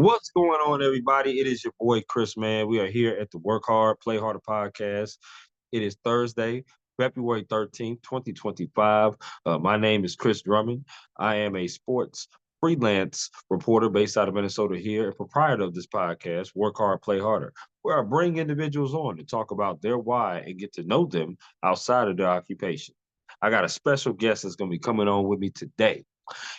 What's going on, everybody? It is your boy Chris, man. We are here at the Work Hard, Play Harder podcast. It is Thursday, February 13th, 2025. My name is Chris Drummond. I am a sports freelance reporter based out of Minnesota here and proprietor of this podcast, Work Hard, Play Harder, where I bring individuals on to talk about their why and get to know them outside of their occupation. I got a special guest that's going to be coming on with me today.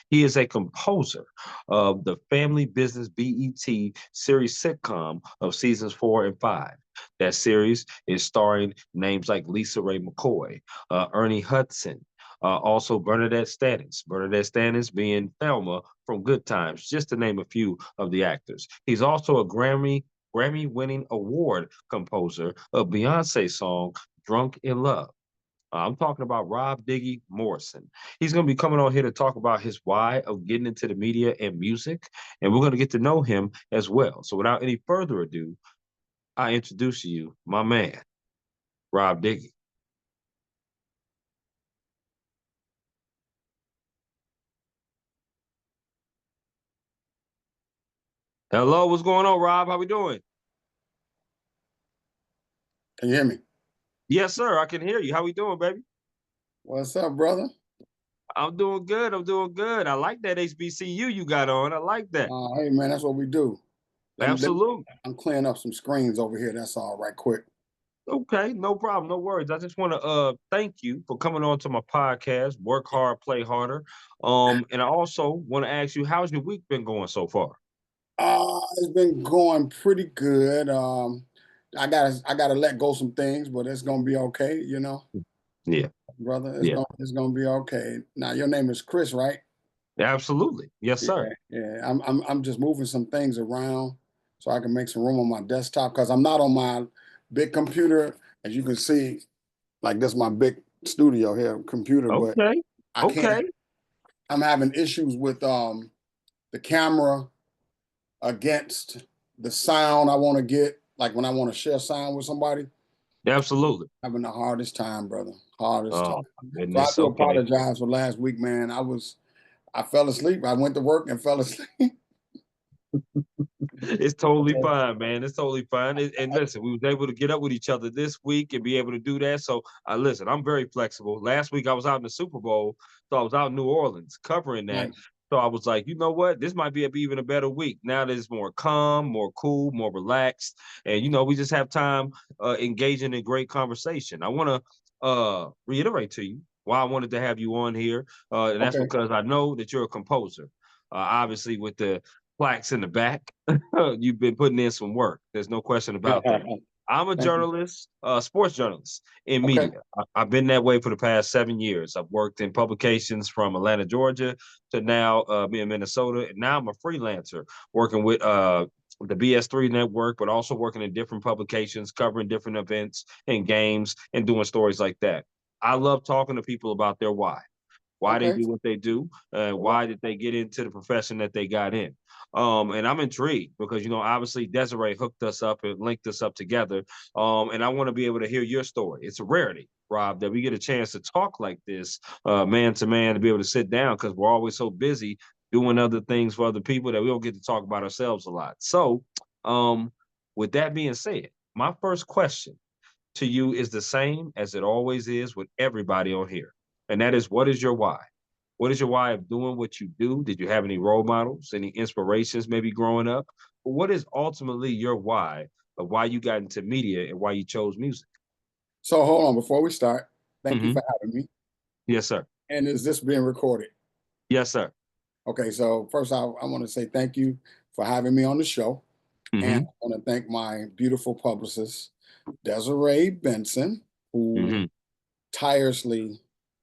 He is a composer of the Family Business BET series sitcom of seasons 4 and 5. That series is starring names like Lisa Ray McCoy, Ernie Hudson, also Bernadette Stannis. Bernadette Stannis being Thelma from Good Times, just to name a few of the actors. He's also a Grammy-winning award composer of Beyonce's song "Drunk in Love." I'm talking about Rob Diggy Morrison. He's going to be coming on here to talk about his why of getting into the media and music, and we're going to get to know him as well. So without any further ado, I introduce to you my man, Rob Diggy. Hello, what's going on, Rob? How we doing? Can you hear me? Yes, sir. I can hear you. How we doing, baby? What's up, brother? I'm doing good. I'm doing good. I like that HBCU you got on. I like that. Hey, man, that's what we do. Absolutely. I'm clearing up some screens over here. That's all right, quick. Okay, no problem, no worries. I just want to thank you for coming on to my podcast, Work Hard, Play Harder. And I also want to ask you, how's your week been going so far? It's been going pretty good. I gotta let go some things, but it's gonna be okay, Yeah, brother. It's yeah, gonna be okay. Now, your name is Chris, right? absolutely. Yes, Yeah, sir. yeah. I'm just moving some things around so I can make some room on my desktop because I'm not on my big computer. As you can see, like this is my big studio here computer, but Okay, I can't. okay. I'm having issues with the camera against the sound I want to get, like when I want to share sound with somebody. Absolutely. Having the hardest time, brother. Hardest time. Oh, my So I goodness. do Okay. apologize for last week, man. I fell asleep. I went to work and fell asleep. It's totally fine, man. It's totally fine. And listen, we was able to get up with each other this week and be able to do that. So, listen, I'm very flexible. Last week I was out in the Super Bowl, so I was out in New Orleans covering that. Nice. So I was like, you know what? This might be even a better week. Now that it's more calm, more cool, more relaxed, and we just have time engaging in great conversation. I want to reiterate to you why I wanted to have you on here, and that's Okay. because I know that you're a composer. Obviously, with the plaques in the back. You've been putting in some work. There's no question about that. I'm a Thank you. journalist, sports journalist in Okay. media. I've been that way for the past 7 years. I've worked in publications from Atlanta, Georgia, to now me in Minnesota. And now I'm a freelancer working with the BS3 network, but also working in different publications, covering different events and games and doing stories like that. I love talking to people about their why they Okay. do what they do, and why did they get into the profession that they got in. And I'm intrigued because, obviously Desiree hooked us up and linked us up together. And I want to be able to hear your story. It's a rarity, Rob, that we get a chance to talk like this, man to man, to be able to sit down because we're always so busy doing other things for other people that we don't get to talk about ourselves a lot. So, with that being said, my first question to you is the same as it always is with everybody on here. And that is, what is your why? What is your why of doing what you do? Did you have any role models, any inspirations maybe growing up? But what is ultimately your why of why you got into media and why you chose music? So hold on before we start. Thank you Hmm. for having me. Yes, sir. And is this being recorded? Yes, sir. Okay. So first, I want to say thank you for having me on the show, and Hmm. I want to thank my beautiful publicist, Desiree Benson, who Hmm. tirelessly,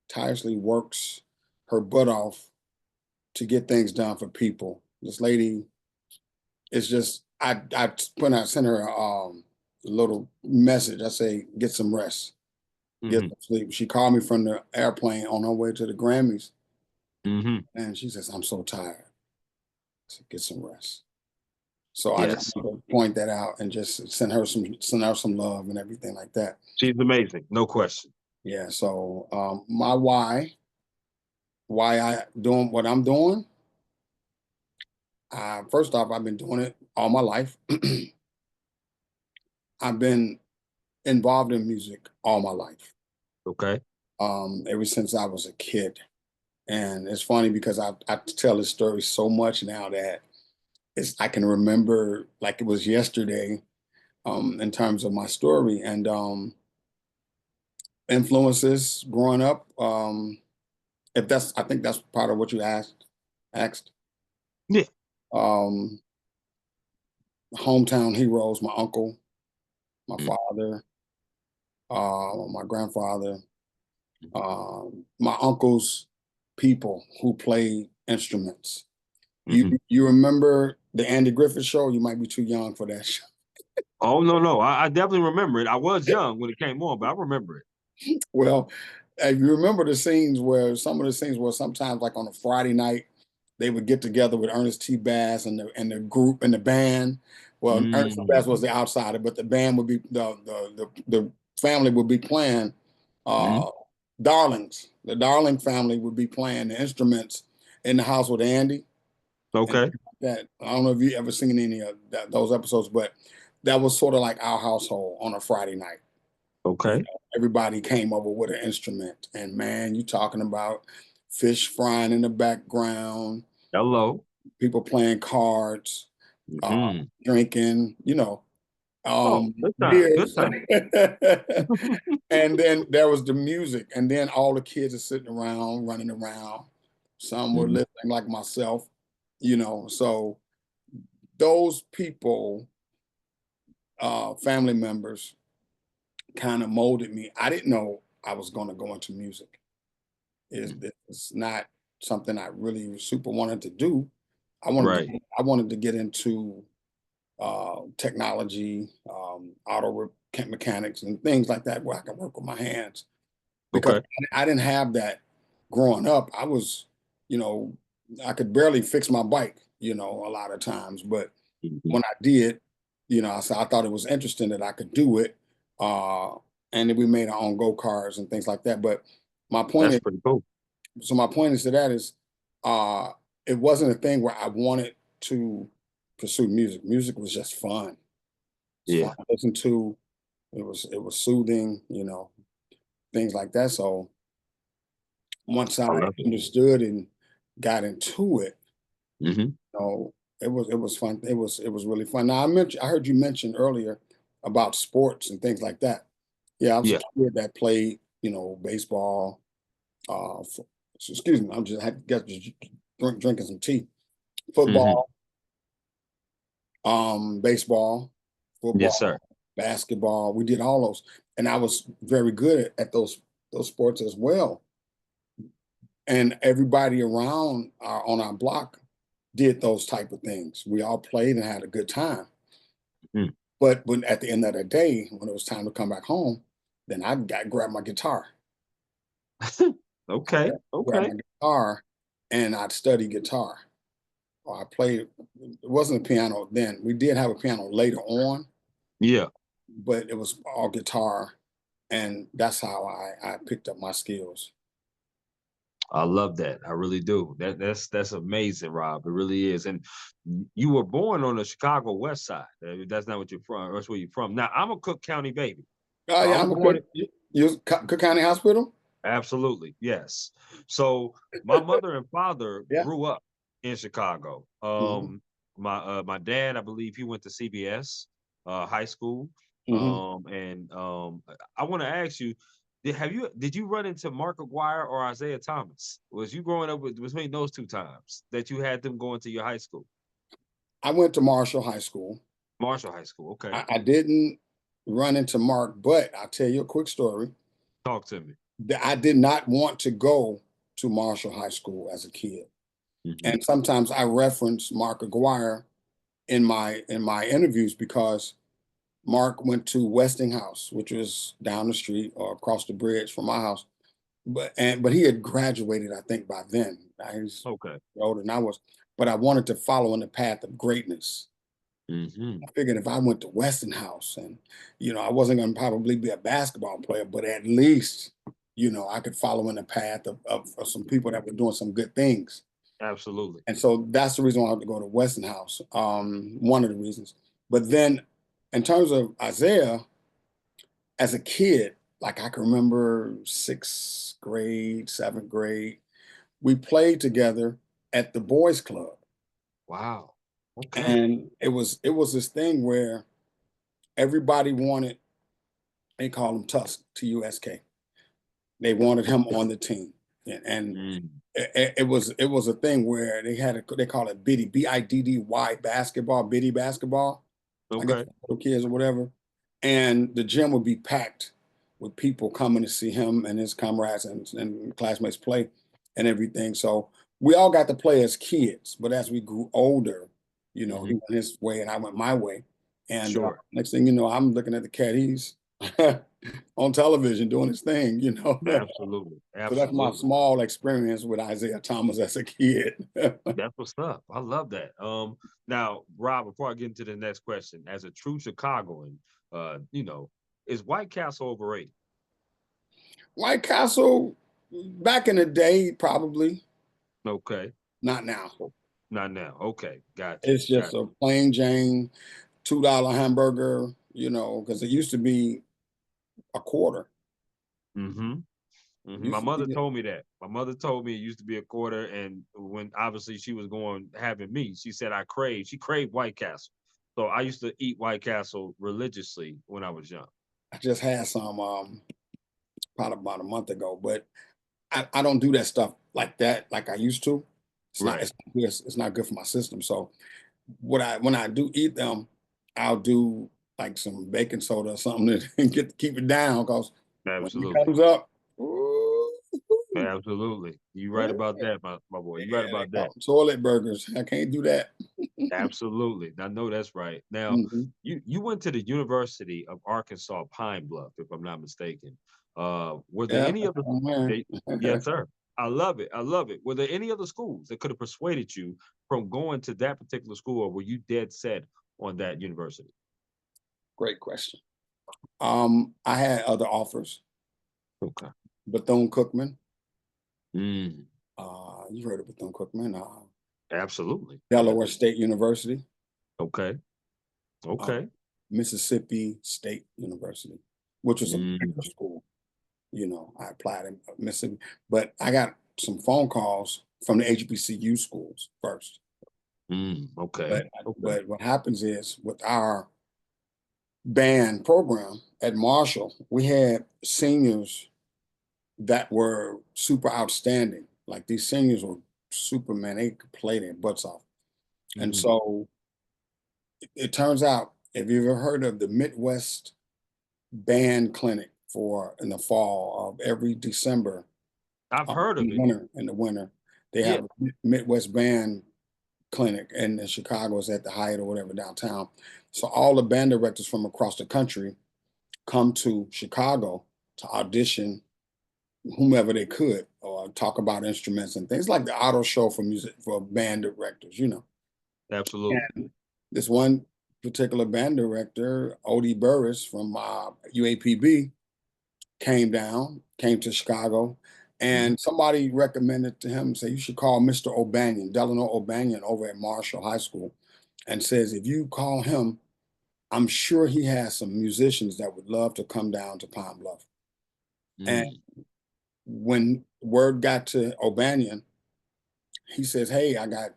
tirelessly works her butt off to get things done for people. This lady is just I sent her a little message. I say get some rest, get Hmm. some sleep. She called me from the airplane on her way to the Grammys, Hmm. and she says I'm so tired. I said get some rest. So I just Yes. want to point that out and just send her some love and everything like that. She's amazing. No question. Yeah. So my why I doing what I'm doing First off, I've been doing it all my life. I've been involved in music all my life, Okay. ever since I was a kid. And it's funny because I tell this story so much now that I can remember like it was yesterday, in terms of my story and influences growing up. If that's, I think that's part of what you asked. Yeah. Um, Hometown heroes, my uncle, my Mm-hmm. father, my grandfather, my uncle's people who played instruments. You Mm-hmm. you remember the Andy Griffith Show? You might be too young for that show. Oh no, no. I definitely remember it. I was young when it came on, but I remember it. Well, if you remember the scenes where some of the scenes where sometimes like on a Friday night they would get together with Ernest T. Bass and the group and the band. Well, Ernest T. Bass was Mm-hmm. the outsider, but the band would be the family would be playing Mm-hmm. uh Darlings. The Darling family would be playing the instruments in the house with Andy. And Okay. that I don't know if you ever seen any of those episodes, but that was sort of like our household on a Friday night. You Okay. know, everybody came over with an instrument, and man, you talking about fish frying in the background, Hello. people playing cards, uh, Mm-hmm. drinking, Oh, good time. Good beers, time. and then there was the music, and then all the kids are sitting around, running around. Some were Mm-hmm. listening, like myself, So those people, family members, kind of molded me. I didn't know I was going to go into music. It's not something I really super wanted to do. Right. I wanted to get into technology, mechanics, and things like that, where I can work with my hands. Because Okay. I didn't have that growing up. You know, I could barely fix my bike, a lot of times. But Mm-hmm. when I did, I thought it was interesting that I could do it. Uh, and then we made our own go karts and things like that. But my point That's is, pretty cool. so my point is to that is, uh, it wasn't a thing where I wanted to pursue music. Music was just fun. It's fun Yeah. to listen to. It was soothing, things like that. So once I I love it. understood and got into it, Mm-hmm. it was fun. It was really fun. Now I heard you mention earlier about sports and things like that. Yeah, I was a Yeah. kid that played, baseball. Excuse me, I'm just had got just drinking some tea. Mm-hmm. Football, baseball, Yes, sir. football, basketball. We did all those, and I was very good at those sports as well. And everybody around on our block did those type of things. We all played and had a good time. Mm. But when at the end of the day, when it was time to come back home, then I got grab my guitar. Okay. Grab Okay. my guitar, and I'd study guitar. Or I played. It wasn't a piano then. We did have a piano later on, Yeah. but it was all guitar, and that's how I picked up my skills. I love that. I really do. That's amazing, Rob. It really is. And you were born on the Chicago West Side. That's not what you're from. That's where you're from. Now I'm a Cook County baby. Oh So I yeah, was I'm a born. Cook. You Cook County Hospital? Absolutely, yes. So my mother and father Yeah. grew up in Chicago. Hmm. My dad, I believe he went to CBS high school. Hmm. And I want to ask you, did you run into Mark Aguirre or Isaiah Thomas? Was you growing up between those two times that you had them going to your high school? I went to Marshall High School. Marshall High School. Okay. I didn't run into Mark, but I'll tell you a quick story. Talk to me. I did not want to go to Marshall High School as a kid. Hmm. And sometimes I reference Mark Aguirre in my interviews because Mark went to Westinghouse, which was down the street or across the bridge from my house. But he had graduated, I think, by then. He's Okay. older than I was. But I wanted to follow in the path of greatness. Hmm. I figured if I went to Westinghouse and, I wasn't going to probably be a basketball player, but at least, I could follow in the path of some people that were doing some good things. Absolutely. And so that's the reason why I had to go to Westinghouse. One of the reasons. But then in terms of Isaiah, as a kid, like I can remember sixth grade, seventh grade, we played together at the boys club. Wow. Okay. And it was this thing where everybody wanted, they call him Tusk, Tusk. They wanted him on the team. And Mm. it was a thing where they call it biddy, BIDDY basketball, biddy basketball, I guess Okay. for little kids or whatever. And the gym would be packed with people coming to see him and his comrades and classmates play and everything. So we all got to play as kids, but as we grew older, he Hmm. went his way and I went my way. And Sure. next thing you know, I'm looking at the cat. He's on television doing his thing. Absolutely. So that's my Absolutely. small experience with Isaiah Thomas as a kid. That's what's up. I love that. Now, Rob, before I get into the next question, as a true Chicagoan, is White Castle overrated? White Castle, back in the day, probably Okay. not now. Oh, not now. Okay. Got you. It's just Got a plain Jane $2 hamburger, because it used to be a quarter. you. My Used to mother be told me that. My mother told me it used to be a quarter, and when obviously she was going having me, she said she craved White Castle. So I used to eat White Castle religiously when I was young. I just had some probably about a month ago, but I don't do that stuff like that like I used to. It's not Right. it's not good, it's not good for my system. So when I do eat them, I'll do like some baking soda or something to keep it down because when it Absolutely. comes up, ooh, Absolutely. You right yeah, about that, my boy. You right yeah, they about call that. them toilet burgers. I can't do that. Absolutely. I know that's right. Now, Mhm. you went to the University of Arkansas Pine Bluff, if I'm not mistaken. Were there Yeah, any that's other what I'm wearing. they, yes, sir. I love it. I love it. Were there any other schools that could have persuaded you from going to that particular school, or were you dead set on that university? Great question. I had other offers. Okay. Bethune-Cookman. Mm, You heard of Bethune-Cookman. absolutely. Delaware State University. Okay. uh, Okay. Mississippi State University, which was a bigger Mm, school. I applied in Mississippi, but I got some phone calls from the HBCU schools first. okay. But Okay. but what happens is with our band program at Marshall, we had seniors that were super outstanding. Like these seniors were Superman. They could play their butts off. And Hmm. so it turns out, have you ever heard of the Midwest Band Clinic for in the fall of every December? I've heard of it. In the winter, they Yeah. have a Midwest Band Clinic, and in Chicago is at the Hyatt or whatever downtown. So all the band directors from across the country come to Chicago to audition whomever they could or talk about instruments and things like the auto show for music for band directors. Absolutely. And this one particular band director, Odie Burris from UAPB, came to Chicago, Hmm. and somebody recommended to him, say, you should call Mr. O'Banion, Delano O'Banion over at Marshall High School, and says, if you call him, I'm sure he has some musicians that would love to come down to Pine Bluff. And Mm, when word got to O'Banion, he says, hey, I got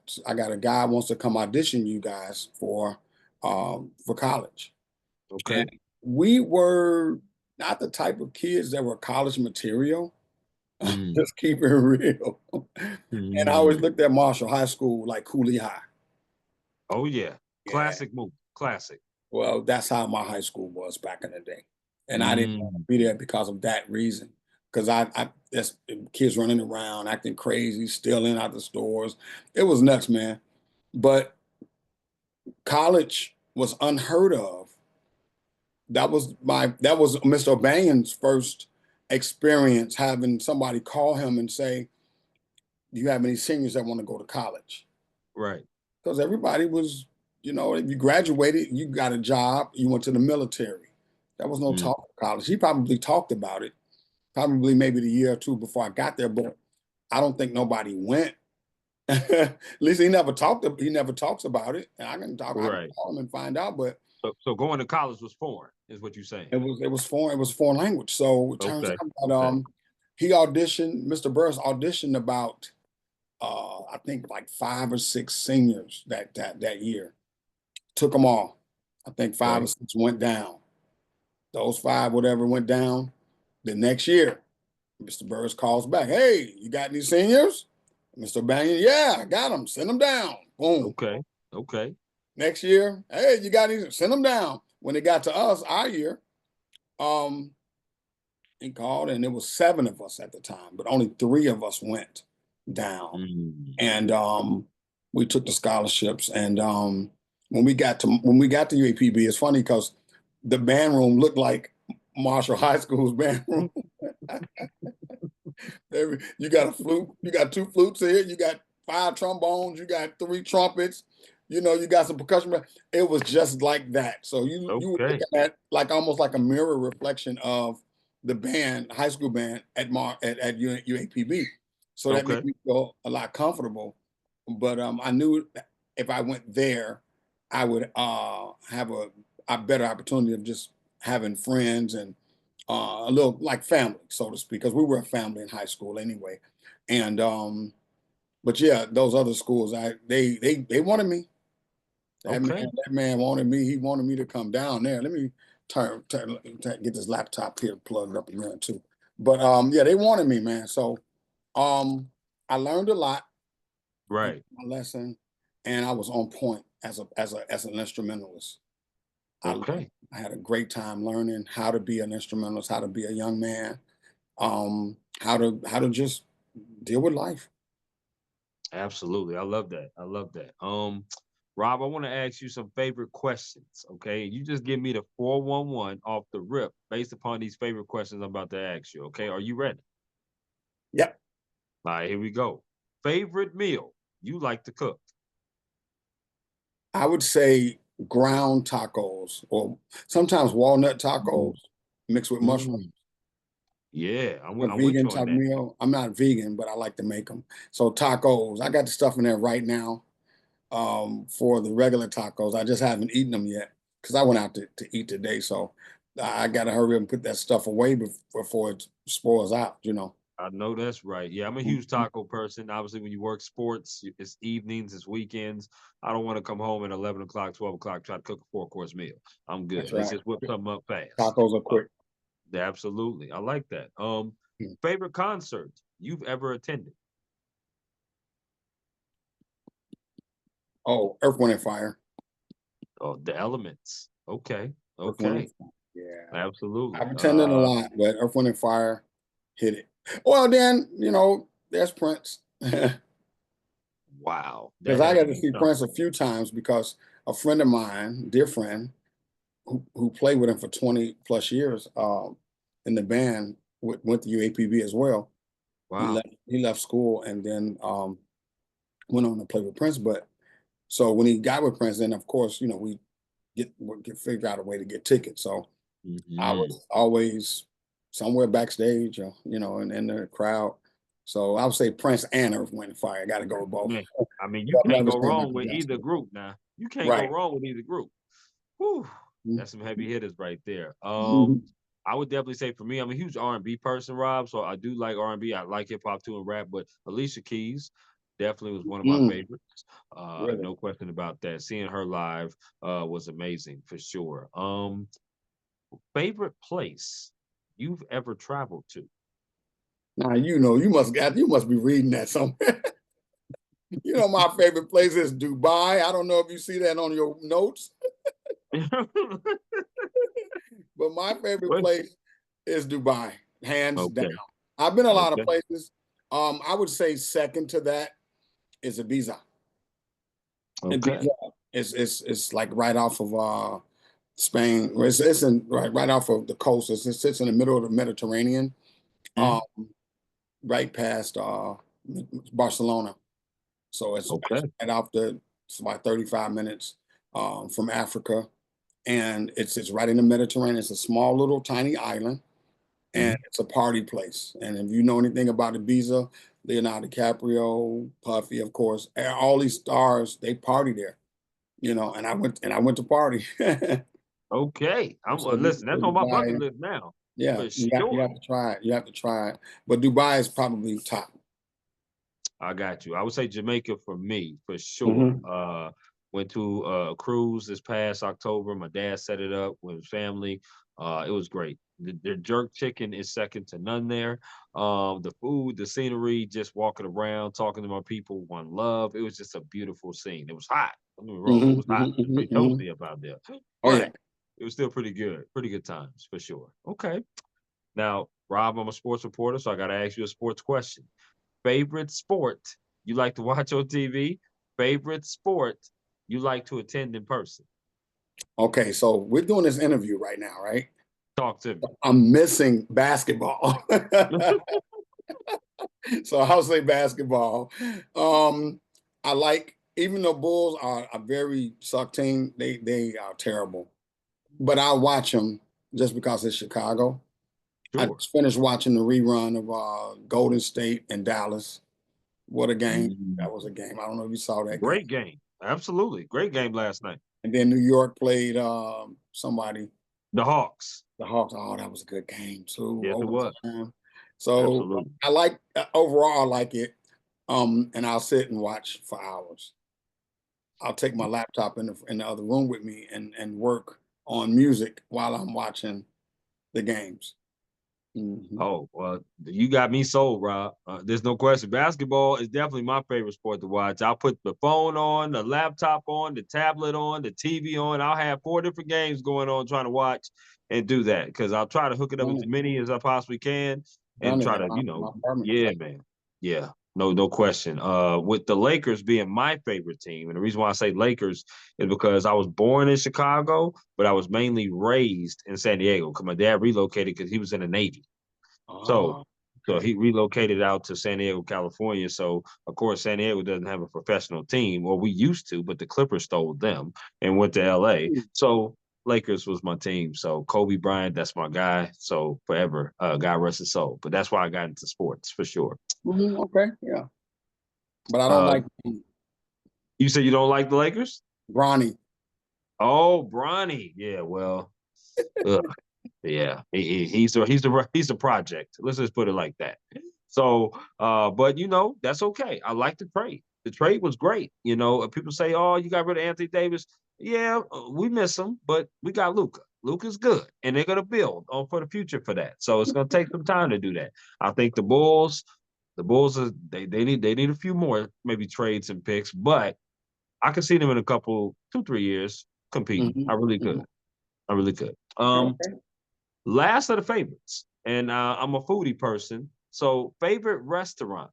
a guy who wants to come audition you guys for college. And okay. we were not the type of kids that were college material. Mm, Just keep it real. And I always mm. looked at Marshall High School like Cooley High. Oh yeah. Yeah. Classic move. Classic. Well, that's how my high school was back in the day. And I didn't want to Mm, be there because of that reason. Because I there's kids running around, acting crazy, stealing out the stores. It was nuts, man. But college was unheard of. That was Mr. O'Banion's first experience having somebody call him and say, do you have any seniors that want to go to college? right. Because everybody was, if you graduated, you got a job, you went to the military. There was no Mm, talk of college. He probably talked about it, probably maybe the year or two before I got there, but I don't think nobody went. At least he never talked. He never talks about it, and I can talk. I can Right. call him and find out. But So going to college was foreign, is what you're saying. it was foreign. It was foreign language. So it turns Okay. out that Okay. he auditioned. Mr. Burris auditioned about I think like 5 or 6 seniors that year. Took them all. I think 5 or 6 went down. Those 5, whatever, went down. The next year, Mr. Burris calls back. Hey, you got any seniors? Mr. Banyan, yeah, I got them. Send them down. Boom. Okay. Okay. Next year, hey, you got any? Send them down. When it got to us, our year, um, he called, and there was 7 of us at the time, but only 3 of us went down. Mm. And we took the scholarships. And when we got to UAPB, it's funny because the band room looked like Marshall High School's band room. You got a flute, you got 2 flutes here, you got 5 trombones, you got 3 trumpets, you got some percussion. It was just like that. So you were Okay. looking at like almost like a mirror reflection of the band, high school band at UAPB. So that made Okay. me feel a lot comfortable. But I knew if I went there, I would have a better opportunity of just having friends and a little like family, so to speak, because we were a family in high school anyway. And but yeah, those other schools, they wanted me. Okay. That man wanted me. He wanted me to come down there. Let me get this laptop here plugged up again too. But yeah, they wanted me, man. So um, I learned a lot in Right. my lesson, and I was on point as an instrumentalist. I Okay. I had a great time learning how to be an instrumentalist, how to be a young man, how to just deal with life. Absolutely. I love that. I love that. Rob, I want to ask you some favorite questions. Okay. You just give me the 411 off the rip based upon these favorite questions I'm about to ask you. Okay. Are you ready? Yep. All right, here we go. Favorite meal you like to cook? I would say ground tacos or sometimes walnut Mm. tacos mixed with mushrooms. Mm. Yeah, A I'm with vegan you on type that. meal. I'm not vegan, but I like to make them. So tacos, I got the stuff in there right now for the regular tacos. I just haven't eaten them yet because I went out to eat today. So I got to hurry up and put that stuff away before it spoils out. I know that's right. Yeah, I'm a huge Mhm. taco person. Obviously, when you work sports, it's evenings, it's weekends. I don't want to come home at 11 o'clock, 12 o'clock, try to cook a 4 course meal. I'm That's good. Let's right. just whip something up fast. Tacos are Uh, quick. absolutely. I like that. Mm. Favorite concert you've ever attended? Oh, Earth, Wind, and Fire. Oh, the elements. Okay. Earth, Wind, and Okay. Fire. Yeah. Absolutely. I've attended a lot, but Earth, Wind, and Fire hit it. Well, then, there's Prince. Because Wow. That I had got to to be see Prince a something. few times because a friend of mine, dear friend, who played with him for 20 plus years in the band, went to UAPB as well. He Wow. left school and then went on to play with Prince. But so when he got with Prince, then of course, we get figure out a way to get tickets. So I Hmm. was always somewhere backstage, in the crowd. So I would say Prince and Earth, Wind, and Fire. I got to go with both. Man, I mean, you I've can't never go seen wrong Michael with either Jackson. group now. You can't go Right. wrong with either group. Whew, Mhm. that's some heavy hitters right there. Mhm. I would definitely say for me, I'm a huge R&B person, Rob. So I do like R&B. I like hip hop too and rap, but Alicia Keys definitely was one of my Mm, favorites. really? No question about that. Seeing her live was amazing for sure. Favorite place you've ever traveled to? Now you must be reading that somewhere. My favorite place is Dubai. I don't know if you see that on your notes, but my favorite What? place is Dubai, hands down. Okay. I've been a lot of Okay. places. I would say second to that is Ibiza. Ibiza Okay. is like right off of Spain. It's in right off of the coast. It sits in the middle of the Mediterranean, um, Mhm. right past Barcelona. So it's Okay. right off it's about 35 minutes from Africa, and it's right in the Mediterranean. It's a small little tiny island, and Mhm. it's a party place. And if you know anything about Ibiza, Leonardo DiCaprio, Puffy, of course. All these stars, they party there, and I went to party. Okay. So, Listen, so that's on my bucket Dubai, list now. yeah, For you sure. have to try it. You have to try it. But Dubai is probably top. I got you. I would say Jamaica for me, for sure. Hmm. Went to a cruise this past October. My dad set it up with his family. It was great. The jerk chicken is second to none there. The food, the scenery, just walking around, talking to my people, one love. It was just a beautiful scene. It was hot. Don't get me wrong. It Hmm. was hot. Hmm. It's pretty Hmm. toasty up out there, Oh yeah. but it was still pretty good. Pretty good times for sure. Okay. Now, Rob, I'm a sports reporter, so I got to ask you a sports question. Favorite sport you like to watch on TV? Favorite sport you like to attend in person? Okay, so we're doing this interview right now, right? Talk to me. I'm missing basketball. So I'll say basketball. Um, I like, even though Bulls are a very suck team, they are terrible. But I'll watch them just because it's Chicago. I Sure. just finished watching the rerun of Golden State and Dallas. What a game. Mm, That was a game. I don't know if you saw that game. great game. Absolutely. Great game last night. And then New York played somebody, The Hawks. the Hawks. Oh, that was a good game too. Yes, it was. Overtime. So Absolutely. I like, overall, I like it. And I'll sit and watch for hours. I'll take my laptop in the other room with me and work on music while I'm watching the games. Hmm. Oh, well, you got me sold, Rob. There's no question. Basketball is definitely my favorite sport to watch. I'll put the phone on, the laptop on, the tablet on, the TV on. I'll have four different games going on trying to watch and do that because I'll try to hook it up Done as it, many as I possibly can and done it try at to, my apartment. yeah, man. Yeah, no question. With the Lakers being my favorite team, and the reason why I say Lakers is because I was born in Chicago, but I was mainly raised in San Diego because my dad relocated because he was in the Navy. So Oh, so okay. he relocated out to San Diego, California. So of course San Diego doesn't have a professional team. Well, we used to, but the Clippers stole them and went to LA. So Lakers was my team. So Kobe Bryant, that's my guy. So forever, God rest his soul. But that's why I got into sports for sure. Okay, yeah, but I don't Uh like you said you don't like the Lakers? Bronny. Oh, Bronny. Yeah, well, ugh. Yeah, he's the project. Let's just put it like that. So, but that's okay. I like the trade. The trade was great. People say, "Oh, you got rid of Anthony Davis." Yeah, we miss him, but we got Luca. Luca's good, and they're gonna build on for the future for that. So it's gonna take some time to do that. I think the Bulls are they need a few more maybe trades and picks, but I could see them in a couple 2-3 years competing. Hmm. I really Hmm. could. I really could. Okay. Last of the favorites, and I'm a foodie person. So, favorite restaurant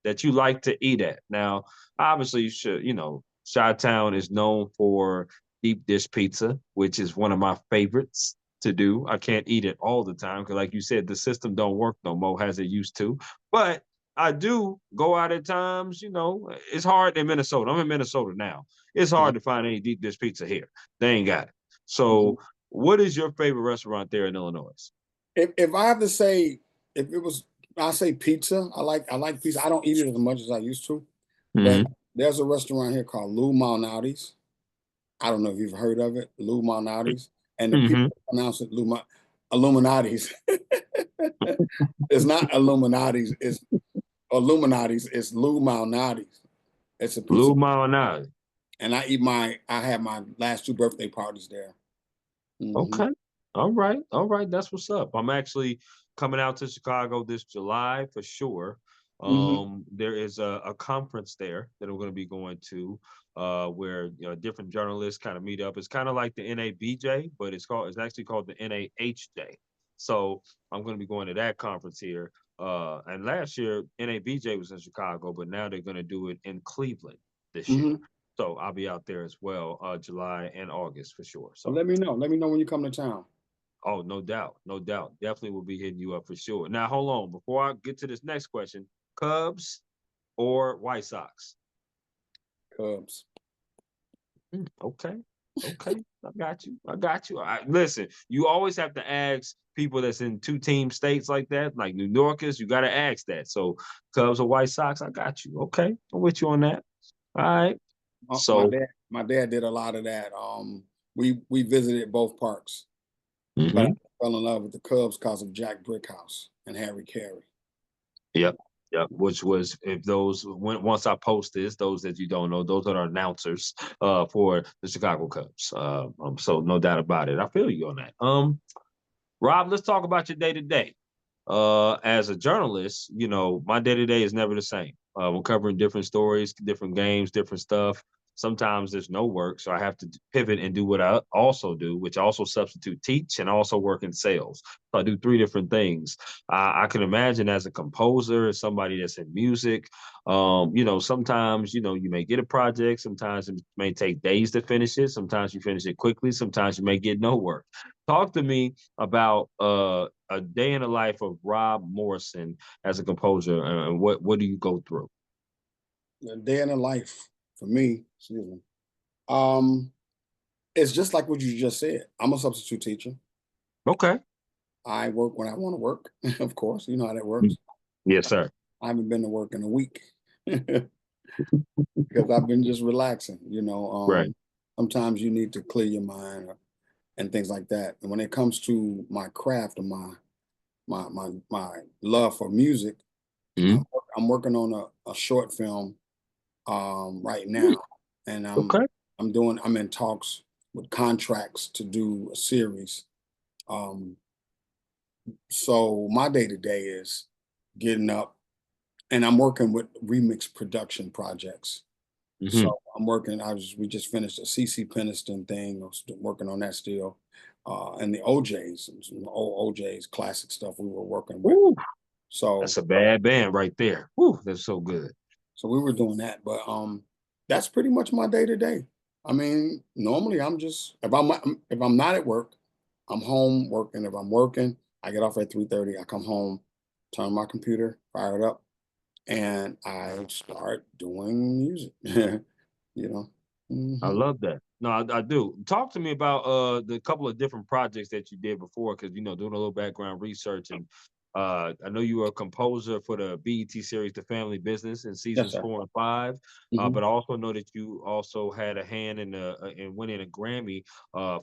that you like to eat at? Now, obviously, Chi-Town is known for deep dish pizza, which is one of my favorites to do. I can't eat it all the time because, like you said, the system don't work no more as it used to. But I do go out at times. It's hard in Minnesota. I'm in Minnesota now. It's Yeah. hard to find any deep dish pizza here. They ain't got it. Mhm. So what is your favorite restaurant there in Illinois? If I have to say, if it was, I say pizza. I like pizza. I don't eat it as much as I used to, but Mm-hmm. there's a restaurant here called Lou Malnati's. I don't know if you've heard of it, Lou Malnati's, and the Mm-hmm. people pronounce it Illuminati's. It's not Illuminati's. It's Illuminati's. It's Lou Malnati's. It's a pizza, Blue Mountain. and I had my last two birthday parties there. Hmm. Okay. All right. All right. That's what's up. I'm actually coming out to Chicago this July for sure. Hmm. There is a conference there that I'm going to be going to, where different journalists kind of meet up. It's kind of like the NABJ, but it's actually called the NAHJ. So I'm going to be going to that conference here. And last year NABJ was in Chicago, but now they're going to do it in Cleveland this year. Hmm. So I'll be out there as well, July and August for sure. Well, So let me know. Let me know when you come to town. oh, no doubt. No doubt. Definitely will be hitting you up for sure. Now, hold on. Before I get to this next question, Cubs or White Sox? Cubs. Okay. Okay, I got you. I got you. Listen, you always have to ask people that's in two-team states like that, like New Yorkers. You got to ask that. So Cubs or White Sox, I got you. Okay, I'm with you on that. All right. My So, dad did a lot of that. We visited both parks, but I mhm. fell in love with the Cubs because of Jack Brickhouse and Harry Carey. Yep. Yep. Which was if those once I post this, those that you don't know, those are the announcers for the Chicago Cubs. So no doubt about it. I feel you on that. Rob, let's talk about your day to day. As a journalist, you know, my day to day is never the same. We're covering different stories, different games, different stuff. Sometimes there's no work, so I have to pivot and do what I also do, which also substitute teach and also work in sales. So I do three different things. I can imagine as a composer, as somebody that's in music, you know, sometimes you know you may get a project, sometimes it may take days to finish it, sometimes you finish it quickly, sometimes you may get no work. Talk to me about a day in the life of Rob Morrison as a composer, and what do you go through? A day in the life for me, excuse me. Um, it's just like what you just said. I'm a substitute teacher. Okay. I work when I want to work, of course. You know how that Mm. works. Yes, sir. I haven't been to work in a week because I've been just relaxing. Right. Sometimes you need to clear your mind and things like that. And when it comes to my craft or my love for music, Mhm. I'm working on a short film right now, and Okay. I'm in talks with contracts to do a series. Um, so my day to day is getting up, and I'm working with remix production projects. So Hmm. I'm working. We just finished a CC Peniston thing. I'm working on that still, and the OJ's, some old OJ's classic stuff we were working with. Ooh, So that's a bad band right there. Ooh, that's so good. so we were doing that, but that's pretty much my day to day. I mean, normally I'm just if I'm not at work, I'm home working. If I'm working, I get off at 3:30. I come home, turn my computer, fire it up, and I start doing music. you know. I Mhm. love that. No, I do. Talk to me about the couple of different projects that you did before, because you know, doing a little background research, and I know you were a composer for the BET series The Family Business in Yes, seasons sir. 4 and 5. Mhm. But I also know that you also had a hand in winning a Grammy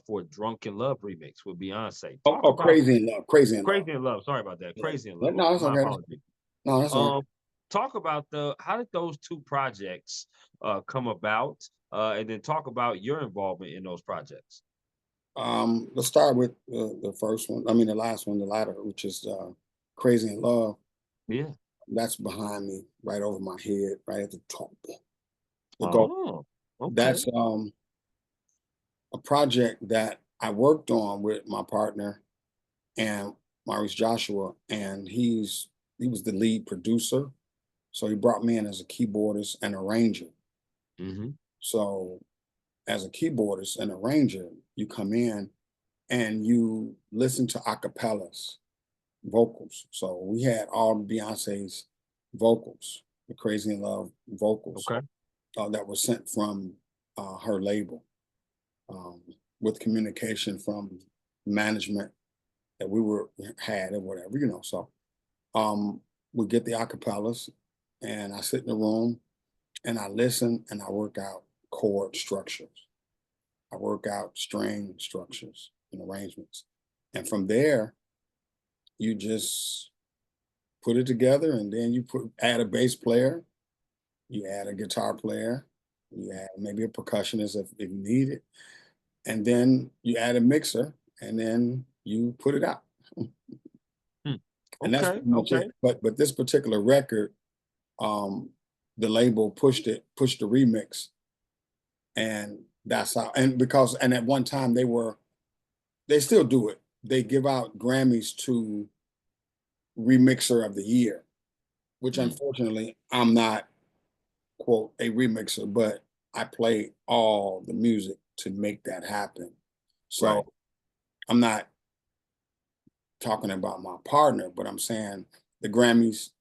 for Drunken Love remix with Beyonce. Talk about Crazy in love, crazy in love. Crazy in Love. Sorry about that. Yeah. Crazy in Love. No, that's My okay. apologies. No, that's all right. Um, Talk about the how did those two projects come about, and then talk about your involvement in those projects. Let's start with the first one. I mean, the last one, the latter, which is "Crazy in Love." Yeah. That's behind me, right over my head, right at the top. The goal. Oh, okay. That's a project that I worked on with my partner and Maurice Joshua, and he was the lead producer. So he brought me in as a keyboardist and arranger. Hmm. So as a keyboardist and arranger, you come in and you listen to acapellas, vocals. So we had all Beyonce's vocals, the Crazy in Love vocals Okay. that were sent from her label um, with communication from management that we were had or whatever, So um, we get the acapellas, and I sit in the room and I listen and I work out chord structures. I work out string structures and arrangements, and from there you just put it together, and then you add a bass player, you add a guitar player, you add maybe a percussionist if you need it, and then you add a mixer, and then you put it out. Hmm. And that's Okay. pretty much it. Okay. But this particular record, um, the label pushed the remix, and that's how. And at one time they still do it. They give out Grammys to remixer of the year, which Mm. unfortunately I'm not quote a remixer, but I play all the music to make that happen. So Right. I'm not talking about my partner, but I'm saying the Grammys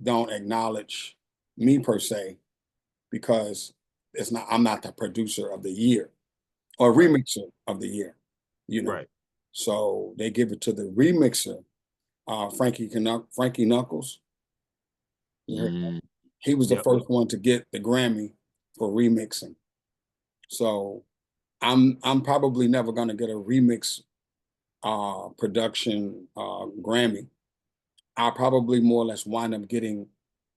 don't acknowledge me per se because I'm not the producer of the year or Right. remixer of the year, you know. Right. So they give it to the remixer, Frankie Knuckles. You heard that? Mm, He was the yep. first one to get the Grammy for remixing. So I'm probably never gonna get a remix production Grammy. I'll probably more or less wind up getting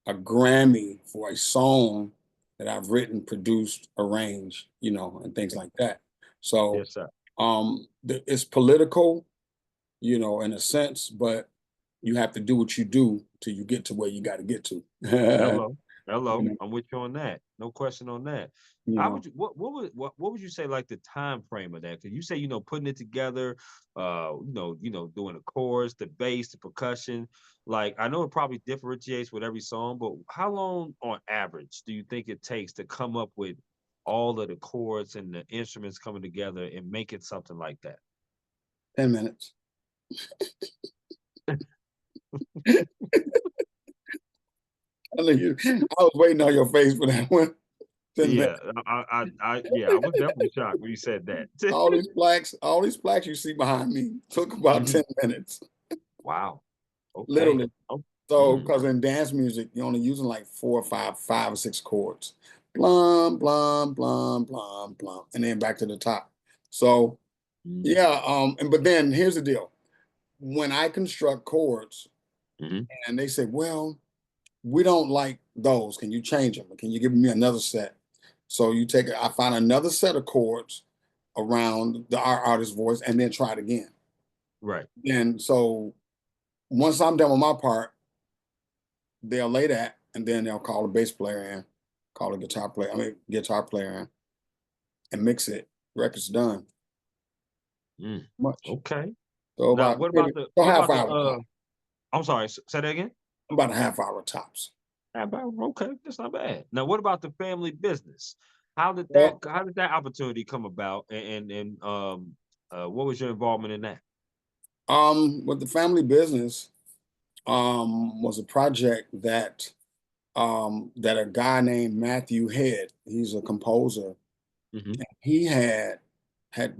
a Grammy for a song that I've written, produced, arranged, you know, and things like that. So Yes, sir. it's political, you know, in a sense, but you have to do what you do till you get to where you got to get to. Hello. You Hello. know, I'm with you on that. No question on that. you How know. would you what would you say like the time frame of that? Because you say, putting it together, doing the chorus, the bass, the percussion. Like I know it probably differentiates with every song, but how long on average do you think it takes to come up with all of the chords and the instruments coming together and make it something like that? 10 minutes. I know I was waiting on your face for that one. 10 Yeah, minutes. I was definitely shocked when you said that. All these plaques you see behind me took about Mhm. 10 minutes, Wow. Okay. literally. Oh, So, mm, because in dance music, you're only using like five or six chords. Blum, blum, blum, blum, blum, and then back to the top. So, mm, yeah, but then here's the deal. When I construct chords mhm. and they say, well, we don't like those. Can you change them? Can you give me another set? So I find another set of chords around our artist's voice and then try it again. Right. And so once I'm done with my part, they'll lay that and then they'll call a bass player in, call a guitar player in and mix it. Record's done. Mm, Much. okay. So Now, about maybe a half hour top. I'm sorry, say that again? About a half hour tops. Okay, that's not bad. Now, what about the family business? Well, How did that opportunity come about? What was your involvement in that? with the family business, was a project that a guy named Matthew Head, he's a composer, Mhm. he had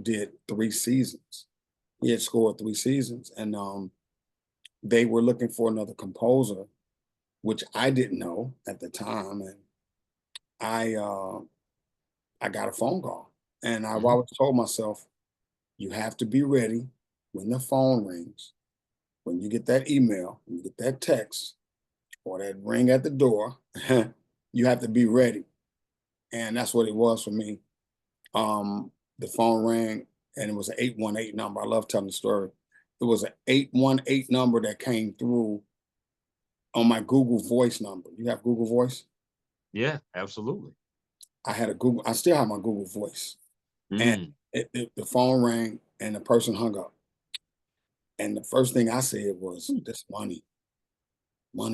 did 3 seasons. He had scored 3 seasons, and they were looking for another composer, which I didn't know at the time, and I uh, I got a phone call, and I've Mhm. always told myself, you have to be ready when the phone rings, when you get that email, when you get that text, or that ring at the door, you have to be ready, and that's what it was for me. The phone rang and it was an 818 number. I love telling the story. It was an 818 number that came through on my Google Voice number. You have Google Voice? Yeah, absolutely. I still have my Google Voice. And Mm. the phone rang and the person hung up. And the first thing I said was, Hmm. this money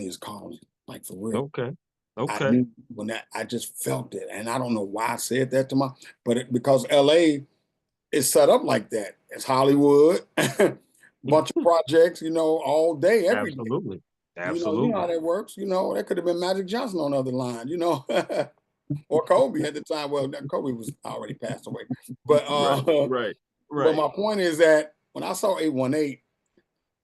is calling, like for real. Okay. I Okay. knew I just felt it. And I don't know why I said that but because LA is set up like that. It's Hollywood, bunch of projects, all day, every day. Absolutely. You know how Absolutely. that works. That could have been Magic Johnson on the other line, or Kobe at the time. Well, Kobe was already passed away. But Right. uh, Right. but Right. my point is that when I saw 818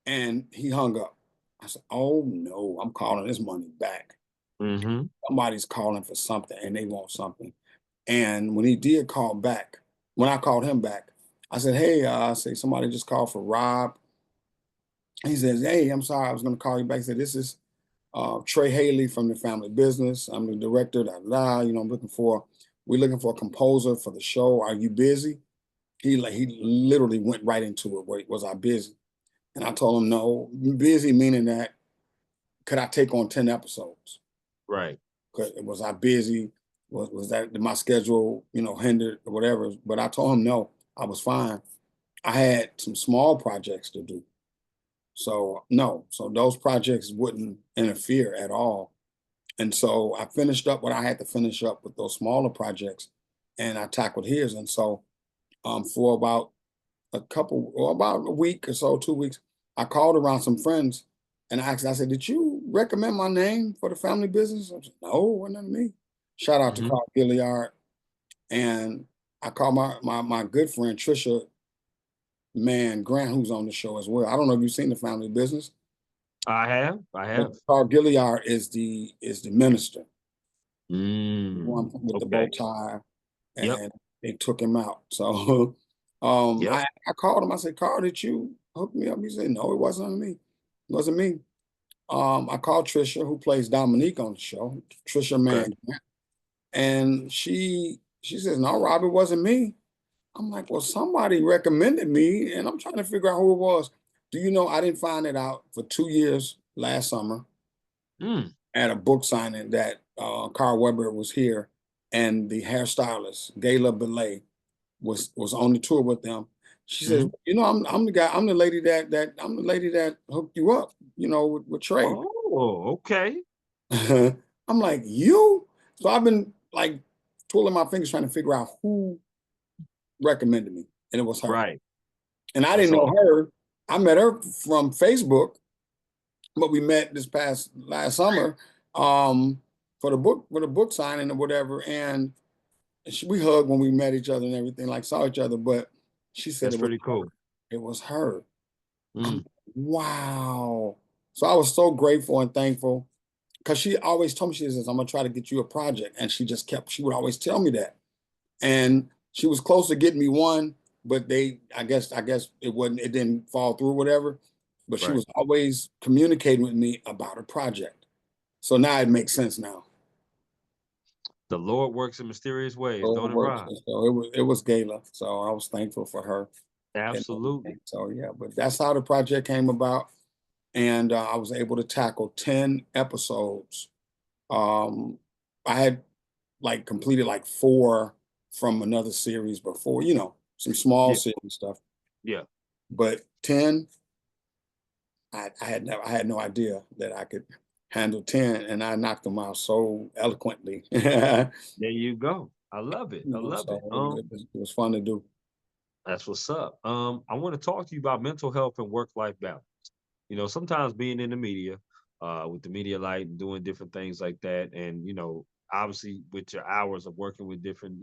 and he hung up, I said, "Oh no, I'm calling this money back. Mhm. Somebody's calling for something, and they want something." And when he did call back, when I called him back, I said, "Hey, I say somebody just called for Rob." He says, "Hey, I'm sorry, I was going to call you back." He said, "This is Trey Haley from the family business. I'm the director. Da, da, da. We're looking for a composer for the show. Are you busy?" He literally went right into it. Was I busy? And I told him, no, busy meaning that could I take on 10 episodes? Right. Was I busy? Was that my schedule, hindered or whatever? But I told him no, I was fine. I had some small projects to do. So no, so those projects wouldn't interfere at all. And so I finished up what I had to finish up with those smaller projects and I tackled his. And so for about a week or so, 2 weeks, I called around some friends and I said, did you recommend my name for the family business? I said, no, it wasn't me. Shout out to Mhm. Carl Gilliard. And I called my good friend Trisha Grant, who's on the show as well. I don't know if you've seen the Family Business, I have. I but have. Carl Gilliard is the minister, the one Mm, with the bow okay. tie, Yep. and they took him out. So Yep. I called him. I said, Carl, did you hook me up? He said, no, it wasn't me. It wasn't me. I called Trisha, who plays Dominique on the show, Trisha Okay. Mann, and she says, no, Rob, it wasn't me. I'm like, well, somebody recommended me, and I'm trying to figure out who it was. Do you know I didn't find it out for 2 years last summer Mm, at a book signing that Carl Weber was here, and the hairstylist Gayla Belay was on the tour with them. She says, mhm. you know, I'm the guy, I'm the lady that hooked you up, with Trey. Oh, okay. I'm like, you? So I've been like twirling my fingers trying to figure out who recommended me, and it was her. Right. And I That's didn't know awesome. her. I met her from Facebook, but we met this past last summer for the book signing or whatever. And we hugged when we met each other and everything, like saw each other. But she said That's it was pretty her. cool. It was her. I'm Mm, wow. So I was so grateful and thankful because she always told me, she says, I'm gonna try to get you a project. And she would always tell me that. And she was close to getting me one, but I guess it didn't fall through, whatever. But she right. was always communicating with me about a project. So now it makes sense now. The Lord works in mysterious ways, So it don't it, works. Rob? And so it was Gayla. So I was thankful for her and Absolutely. everything. So yeah, but that's how the project came about. And I was able to tackle 10 episodes. Um, I had like completed like 4 from another series before, some small Yeah. series stuff. Yeah. But 10, I had no idea that I could handle 10, and I knocked them out so eloquently. There you go. I love it. I love So it. it was fun to do. That's what's up. I want to talk to you about mental health and work-life balance. Sometimes being in the media, with the media light and doing different things like that, and obviously with your hours of working with different,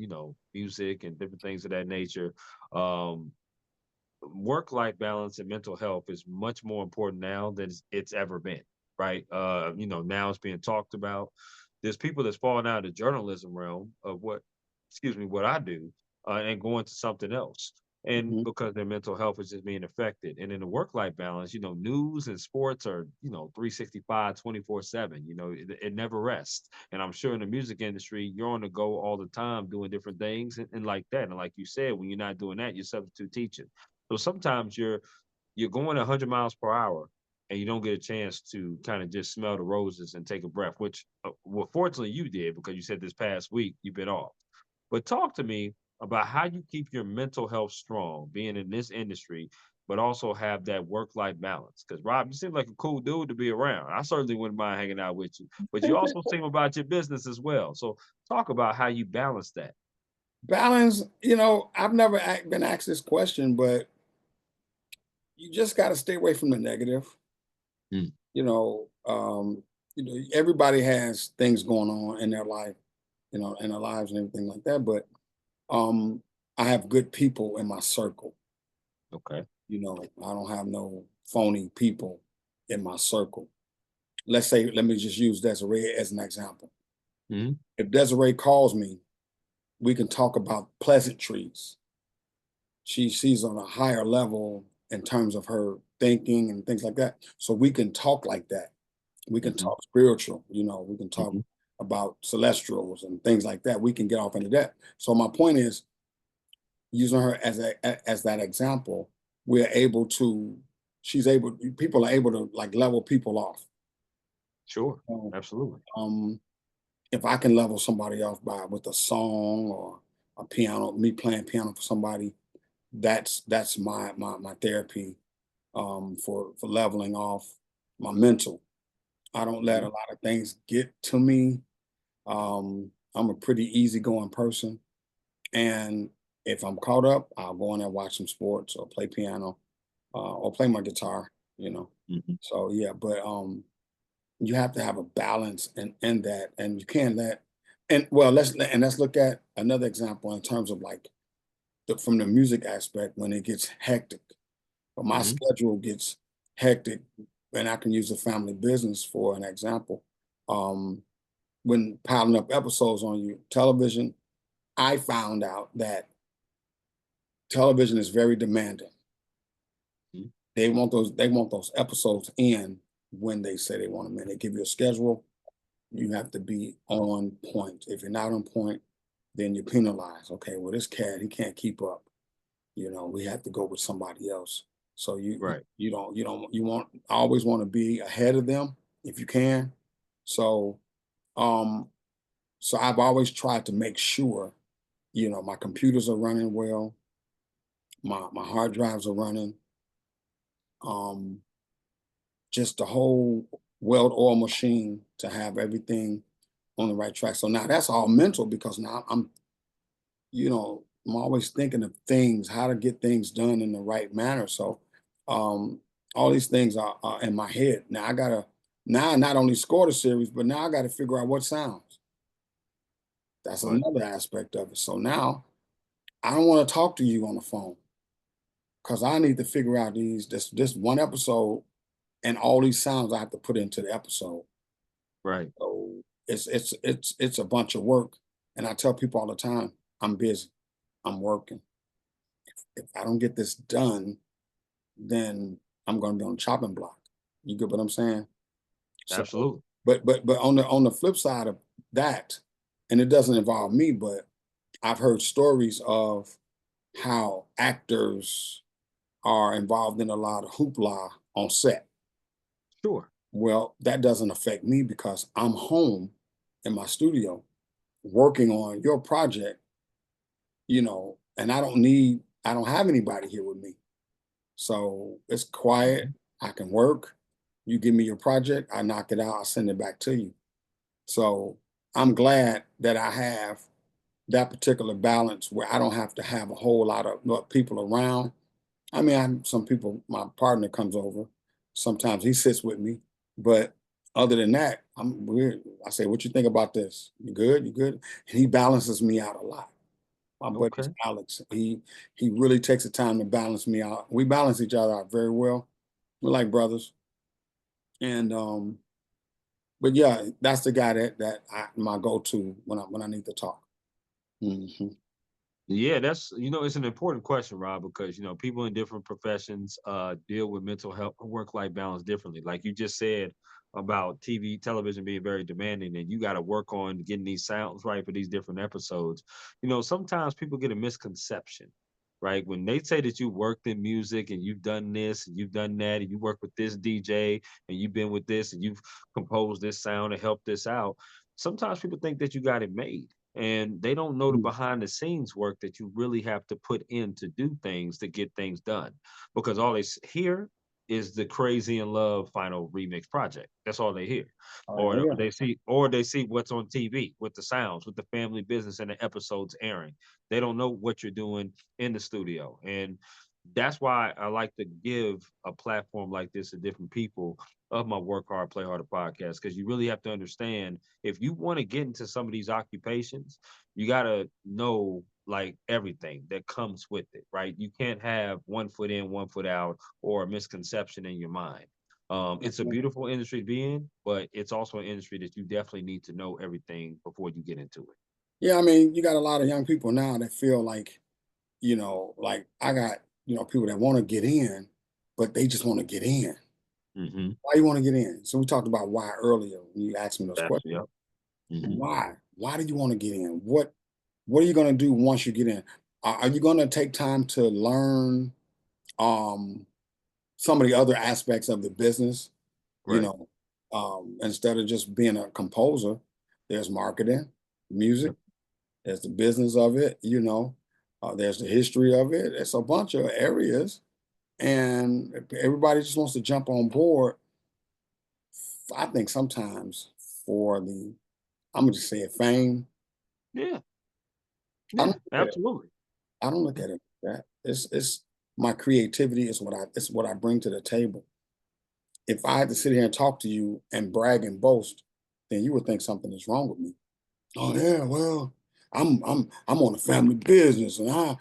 music and different things of that nature, um, work-life balance and mental health is much more important now than it's ever been, right? Now it's being talked about. There's people that's falling out of the journalism realm of what I do, and going to something else. And Mhm. because their mental health is just being affected. And in the work-life balance, news and sports are, 365, 24/7. It never rests. And I'm sure in the music industry, you're on the go all the time doing different things and like that. And like you said, when you're not doing that, you're substitute teaching. So sometimes you're going 100 miles per hour and you don't get a chance to kind of just smell the roses and take a breath, which, well, fortunately you did because you said this past week you've been off. But talk to me about how you keep your mental health strong, being in this industry, but also have that work-life balance. Because Rob, you seem like a cool dude to be around. I certainly wouldn't mind hanging out with you, but you also seem about your business as well. So talk about how you balance that. Balance, I've never been asked this question, but you just got to stay away from the negative. Mm, You know, um, everybody has things going on in their life, in their lives and everything like that. But um, I have good people in my circle. okay. I don't have no phony people in my circle. Let me just use Desiree as an example. Hmm. If Desiree calls me, we can talk about pleasantries. She's on a higher level in terms of her thinking and things like that. So we can talk like that. We can Hmm. talk spiritual, we can talk Hmm. about celestials and things like that. We can get off into that. So my point is, using her as that example, we're able to, people are able to like level people off. Sure. So, Absolutely. um, if I can level somebody off with a song or a piano, me playing piano for somebody, that's my therapy, for leveling off my mental. I don't let Hmm. a lot of things get to me. I'm a pretty easygoing person, and if I'm caught up, I'll go in there and watch some sports or play piano, or play my guitar. You know. Hmm. So yeah, but you have to have a balance in that, and you can't let. And well, let's look at another example in terms of like from the music aspect when it gets hectic. But my Hmm. schedule gets hectic, and I can use a family business for an example. Um, when piling up episodes on you, television, I found out that television is very demanding. They want those episodes in when they say they want them in. They give you a schedule. You have to be on point. If you're not on point, then you're penalized. Okay, well, this cat, he can't keep up. We have to go with somebody else. So Right. you want always want to be ahead of them if you can. So um so I've always tried to make sure, my computers are running well, my hard drives are running, um just the whole well-oiled machine to have everything on the right track. So now that's all mental because now I'm always thinking of things, how to get things done in the right manner. So um, all these things are in my head. Now I gotta now not only score the series, but now I gotta figure out what sounds. That's Right. another aspect of it. So now I don't want to talk to you on the phone because I need to figure out this one episode and all these sounds I have to put into the episode. Right. So it's a bunch of work. And I tell people all the time, I'm busy. I'm working. If I don't get this done, then I'm going to be on the chopping block. You get what I'm saying? So, Absolutely. but on the flip side of that, and it doesn't involve me, but I've heard stories of how actors are involved in a lot of hoopla on set. Sure. Well, that doesn't affect me because I'm home in my studio working on your project, and I don't have anybody here with me. So it's quiet. Mhm. I can work. You give me your project, I knock it out, I send it back to you. So I'm glad that I have that particular balance where I don't have to have a whole lot of people around. I mean, some people, my partner comes over. Sometimes he sits with me. But other than that, I'm weird. I say, what you think about this? You good? You good? And he balances me out a lot. My buddy's Okay. Alex. He really takes the time to balance me out. We balance each other out very well. We're like brothers. And but yeah, that's the guy my go-to when I need to talk. Mhm. Yeah, it's an important question, Rob, because people in different professions deal with mental health, work-life balance differently. Like you just said about television being very demanding, and you got to work on getting these sounds right for these different episodes. Sometimes people get a misconception, right? When they say that you worked in music and you've done this and you've done that, and you work with this DJ and you've been with this and you've composed this sound and helped this out. Sometimes people think that you got it made and they don't know the Mm. behind the scenes work that you really have to put in to do things to get things done because all hear is the Crazy in Love final remix project. That's all they hear. Oh Or yeah. they see what's on TV with the sounds, with the family business and the episodes airing. They don't know what you're doing in the studio. And that's why I like to give a platform like this to different people of my Work Hard, Play Harder podcast, because you really have to understand if you want to get into some of these occupations, you got to know like everything that comes with it, right? You can't have one foot in, one foot out, or a misconception in your mind. It's a beautiful industry to be in, but it's also an industry that you definitely need to know everything before you get into it. Yeah, I mean, you got a lot of young people now that feel like, like I got, people that want to get in, but they just want to get in. Hmm. Why you want to get in? So we talked about why earlier when you asked me those That's questions. yep. Hmm. Why? Why do you want to get in? What are you going to do once you get in? Are you going to take time to learn um, some of the other aspects of the business? You Right. know, instead of just being a composer, there's marketing, music, Yep. there's the business of it. There's the history of it. It's a bunch of areas, and everybody just wants to jump on board. I think sometimes for I'm gonna just say it, fame. Yeah. I don't Yeah. look at it. Absolutely. I don't look at it like that. It's my creativity is what I bring to the table. If I had to sit here and talk to you and brag and boast, then you would think something is wrong with me. Oh yeah, well, I'm on a family business, and I've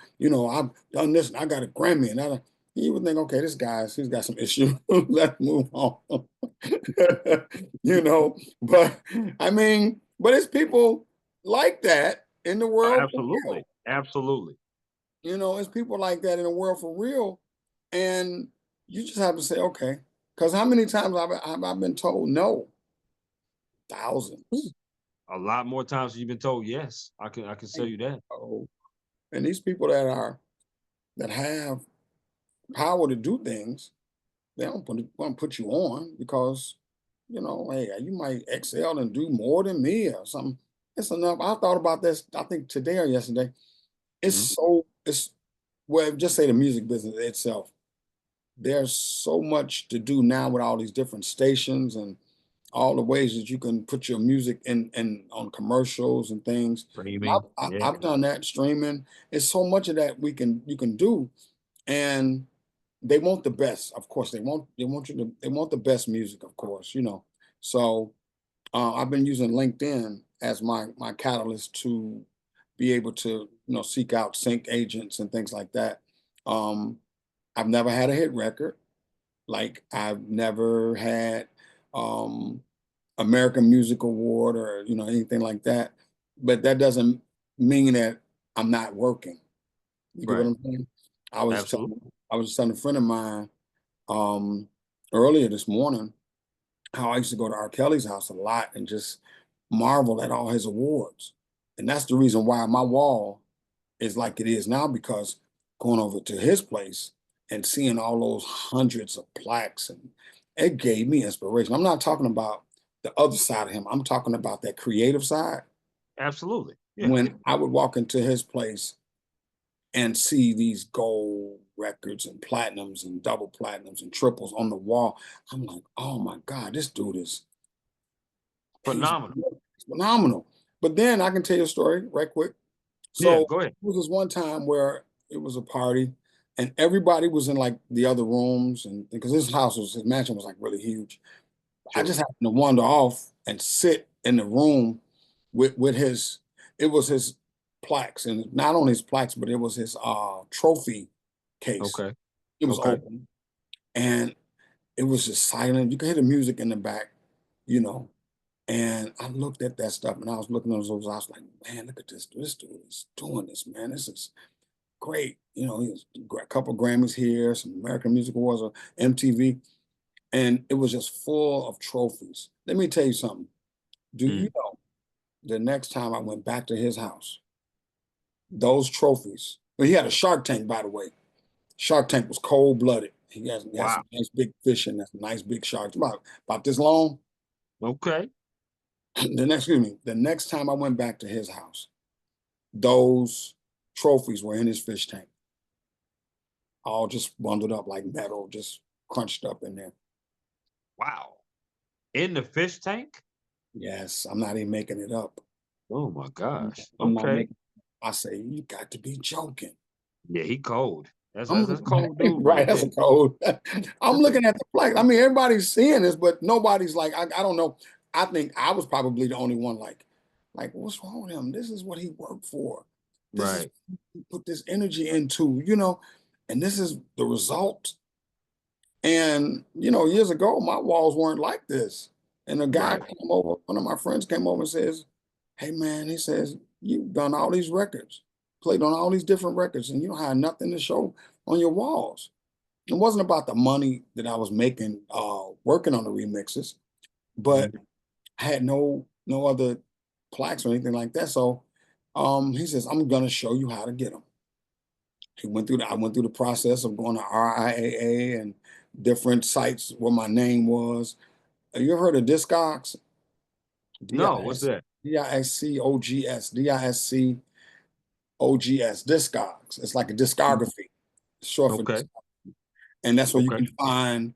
done this, and I got a Grammy, and you would think, okay, he's got some issues. Let's move on. But I mean, but it's people like that in the world for real. Absolutely. Absolutely. It's people like that in the world for real, and you just have to say, okay, because how many times have I been told no? Thousands. A lot more times you've been told yes. I can tell you that. Oh, and these people that have power to do things, they don't want to put you on because, hey, you might excel and do more than me or something. It's enough. I thought about this, I think today or yesterday. Mhm. Well, just say the music business itself. There's so much to do now with all these different stations and all the ways that you can put your music in on commercials and things. Streaming. Yeah. I've done that streaming. It's so much of that you can do, and they want the best. Of course, they want the best music. Of course, So I've been using LinkedIn as my catalyst to be able to seek out sync agents and things like that. Um, I've never had a hit record. Like I've never had um, American Music Award or anything like that. But that doesn't mean that I'm not working. You get what Right. I'm saying? I was telling Absolutely. I was telling a friend of mine um, earlier this morning how I used to go to R. Kelly's house a lot and just marvel at all his awards. And that's the reason why my wall is like it is now, because going over to his place and seeing all those hundreds of plaques, and it gave me inspiration. I'm not talking about the other side of him. I'm talking about that creative side. Absolutely. Yeah. When I would walk into his place and see these gold records and platinums and double platinums and triples on the wall, I'm like, oh my God, this dude he's Phenomenal. phenomenal. But then I can tell you a story right quick. Yeah. So Go ahead. there was this one time where it was a party and everybody was in like the other rooms, and because his mansion was like really huge. I Sure. just happened to wander off and sit in the room with his, it was his plaques, and not only his plaques, but it was his trophy case. Okay. It was Okay. open and it was just silent. You could hear the music in the back, you know. And I looked at that stuff and I was looking at those, I was like, man, look at this. This dude is doing this, man. This is great. He has a couple Grammys here, some American Music Awards or MTV. And it was just full of trophies. Let me tell you something. Do you Mm. know the next time I went back to his house, those trophies, well, he had a Shark Tank, by the way. Shark Tank was cold blooded. He has Wow. some nice big fish and some nice big sharks, about this long. Okay. The next time I went back to his house, those trophies were in his fish tank, all just bundled up like metal, just crunched up in there. Wow. In the fish tank? Yes, I'm not even making it up. Oh my gosh. I'm not Okay. making. I say you got to be joking. Yeah, he cold. That's I'm that's cold dude right. right That's there. a code. I'm That's a looking at the flag. I mean, everybody's seeing this, but nobody's like, I don't know. I think I was probably the only one like, what's wrong with him? This is what he worked for. This is right. what he put this energy into, and this is the result. And years ago, my walls weren't like this. And a guy Right. came over, one of my friends came over and says, hey man, he says, you've done all these records, played on all these different records, and you don't have nothing to show on your walls. It wasn't about the money that I was making working on the remixes, but Mhm. I had no other plaques or anything like that. So he says, I'm gonna show you how to get them. I went through the process of going to RIAA and different sites where my name was. Have you ever heard of Discogs? No, what's DIS, that? DISCOGS, Discogs. It's like a Mhm. discography, short for Okay. disc. And that's where you Okay. can find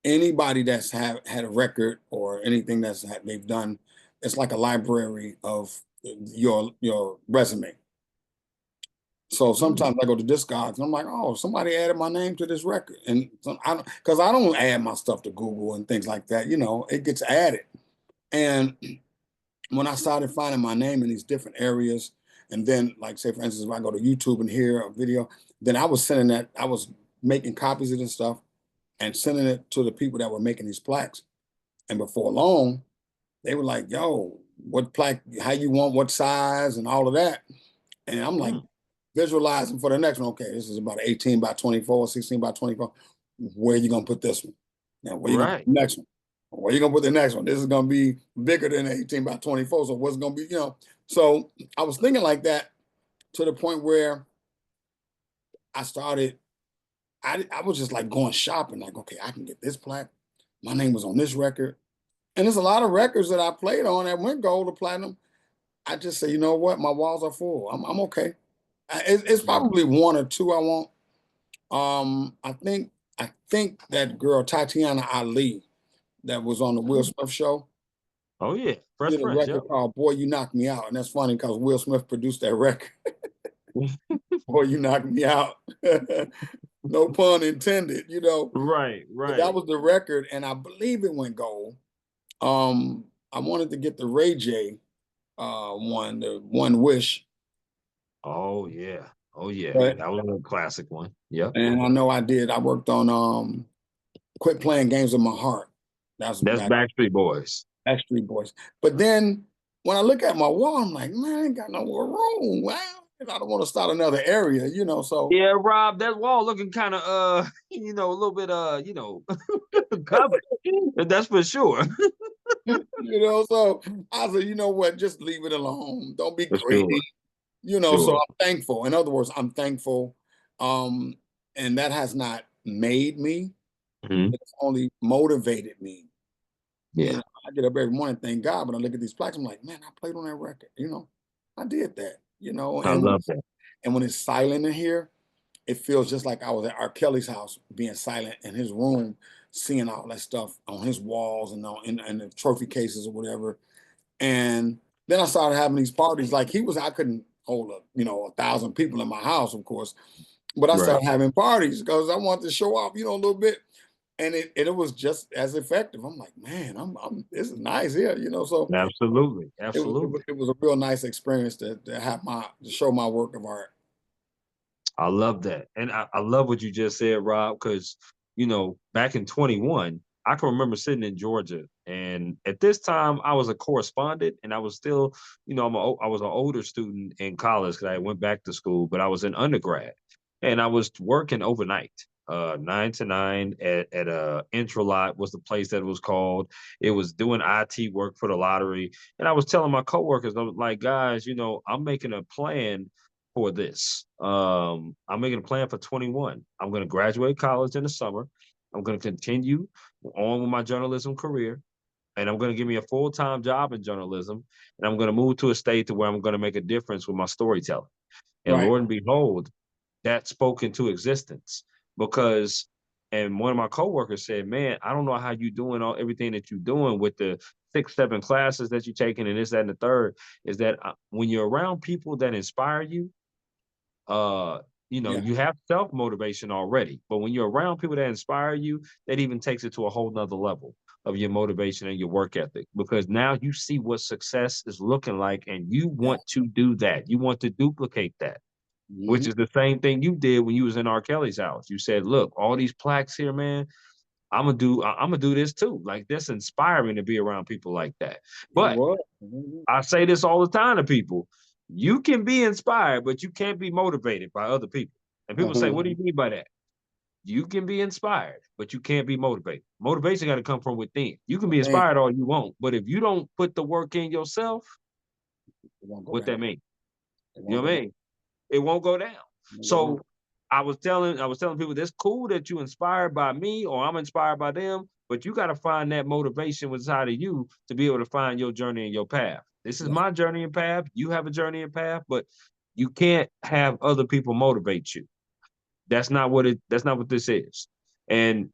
anybody that's had a record or anything they've done. It's like a library of your resume. So Mm. sometimes I go to Discogs and I'm like, oh, somebody added my name to this record, and because I don't add my stuff to Google and things like that. It gets added, and when I started finding my name in these different areas, and then like say for instance, if I go to YouTube and hear a video, then I was making copies of this stuff and sending it to the people that were making these plaques. And before long, they were like, "Yo, what plaque? How you want? What size? And all of that." And I'm like Mm, visualizing for the next one. Okay, this is about 18 by 24, 16 by 24. Where are you gonna put this one? Now, where you gonna put right. the next one? Where you gonna put the next one? This is gonna be bigger than 18 by 24. So what's gonna be, So I was thinking like that to the point where I started, I was just like going shopping, like, okay, I can get this plaque. My name was on this record. And there's a lot of records that I played on that went gold or platinum. I just say, you know what? My walls are full. I'm okay. It's Mm. probably one or two I want. I think that girl Tatiana Ali that was on the Will Smith show Oh yeah, Fresh did a Prince. Yep. record called "Boy You Knocked Me Out," and that's funny because Will Smith produced that record. Boy, you knocked me out. No pun intended. Right, But that right. was the record, and I believe it went gold. I wanted to get the Ray J one, the One Wish, Oh yeah. Oh yeah. but That was a classic one. Yep. and I know I did. I worked on "Quit Playing Games with My Heart." That's That's back Backstreet Boys. Backstreet Boys. But then when I look at my wall, I'm like, man, I ain't got no more room. Wow. I don't want to start another area. So Yeah, Rob, that wall looking kind of a little bit covered. That's for sure. so I said, you know what, just leave it alone. Don't be For sure. greedy. So Sure. I'm thankful. In other words, I'm thankful. Um, and that has not made me, Mhm. it's only motivated me. Yeah. I get up every morning, thank God, but I look at these plaques, I'm like, man, I played on that record. I did that. I love that. And when it's silent in here, it feels just like I was at R. Kelly's house, being silent in his room, seeing all that stuff on his walls and in the trophy cases or whatever. And then I started having these parties. Like I couldn't hold 1,000 people in my house, of course, but I Right. started having parties because I wanted to show off, a little bit. And it was just as effective. I'm like, man, this is nice here. So Absolutely. it was it was, Absolutely. it was a real nice experience to show my work of art. I love that. And I love what you just said, Rob, because, back in 21, I can remember sitting in Georgia. And at this time, I was a correspondent and I was still, I was an older student in college because I went back to school, but I was in undergrad and I was working overnight. 9 to 9 at Intralot was the place that it was called. It was doing IT work for the lottery. And I was telling my coworkers, I was like, guys, I'm making a plan for this. I'm making a plan for 21. I'm going to graduate college in the summer. I'm going to continue on with my journalism career, and I'm going to give me a full-time job in journalism, and I'm going to move to a state to where I'm going to make a difference with my storytelling. And Right. Lord and behold, that spoke into existence because, and one of my coworkers said, "Man, I don't know how you doing everything that you're doing with the 6, 7 classes that you're taking and this, that, and the third. Is that when you're around people that inspire you, uh Yeah. you have self-motivation already, but when you're around people that inspire you, that even takes it to a whole nother level of your motivation and your work ethic, because now you see what success is looking like and you Yeah. want to do that, you want to duplicate that, which Mhm. is the same thing you did when you was in R. Kelly's house. You said, look, all these plaques here, man, I'm gonna do this too. Like, this inspired me to be around people like that. It But was. Mhm. I say this all the time to people. You can be inspired, but you can't be motivated by other people. And people say, what do you mean by that? You can be inspired, but you can't be motivated. Motivation got to come from within. You can be Dang, inspired all you want, but if you don't put the work in yourself, it won't go what down. that mean? It You won't know what go I down. mean? It won't go down. It won't go down. So I was telling people, that's cool that you inspired by me or I'm inspired by them, but you got to find that motivation inside of you to be able to find your journey and your path. This is Yeah. my journey and path. You have a journey and path, but you can't have other people motivate you. That's not what this is. And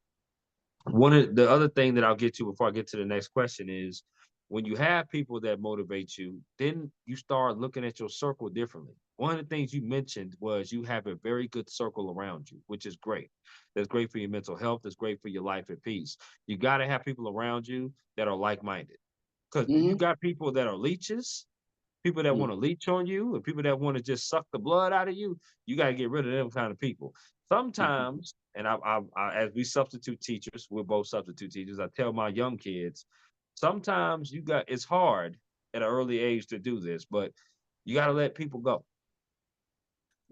one of the other thing that I'll get to before I get to the next question is, when you have people that motivate you, then you start looking at your circle differently. One of the things you mentioned was you have a very good circle around you, which is great. That's great for your mental health. That's great for your life and peace. You got to have people around you that are like-minded. Because you Hmm. got people that are leeches, people that want to leech on you, and people that want to just suck the blood out of you. You got to get rid of them kind of people. Sometimes, and as we substitute teachers, we're both substitute teachers. I tell my young kids, sometimes it's hard at an early age to do this, but you got to let people go.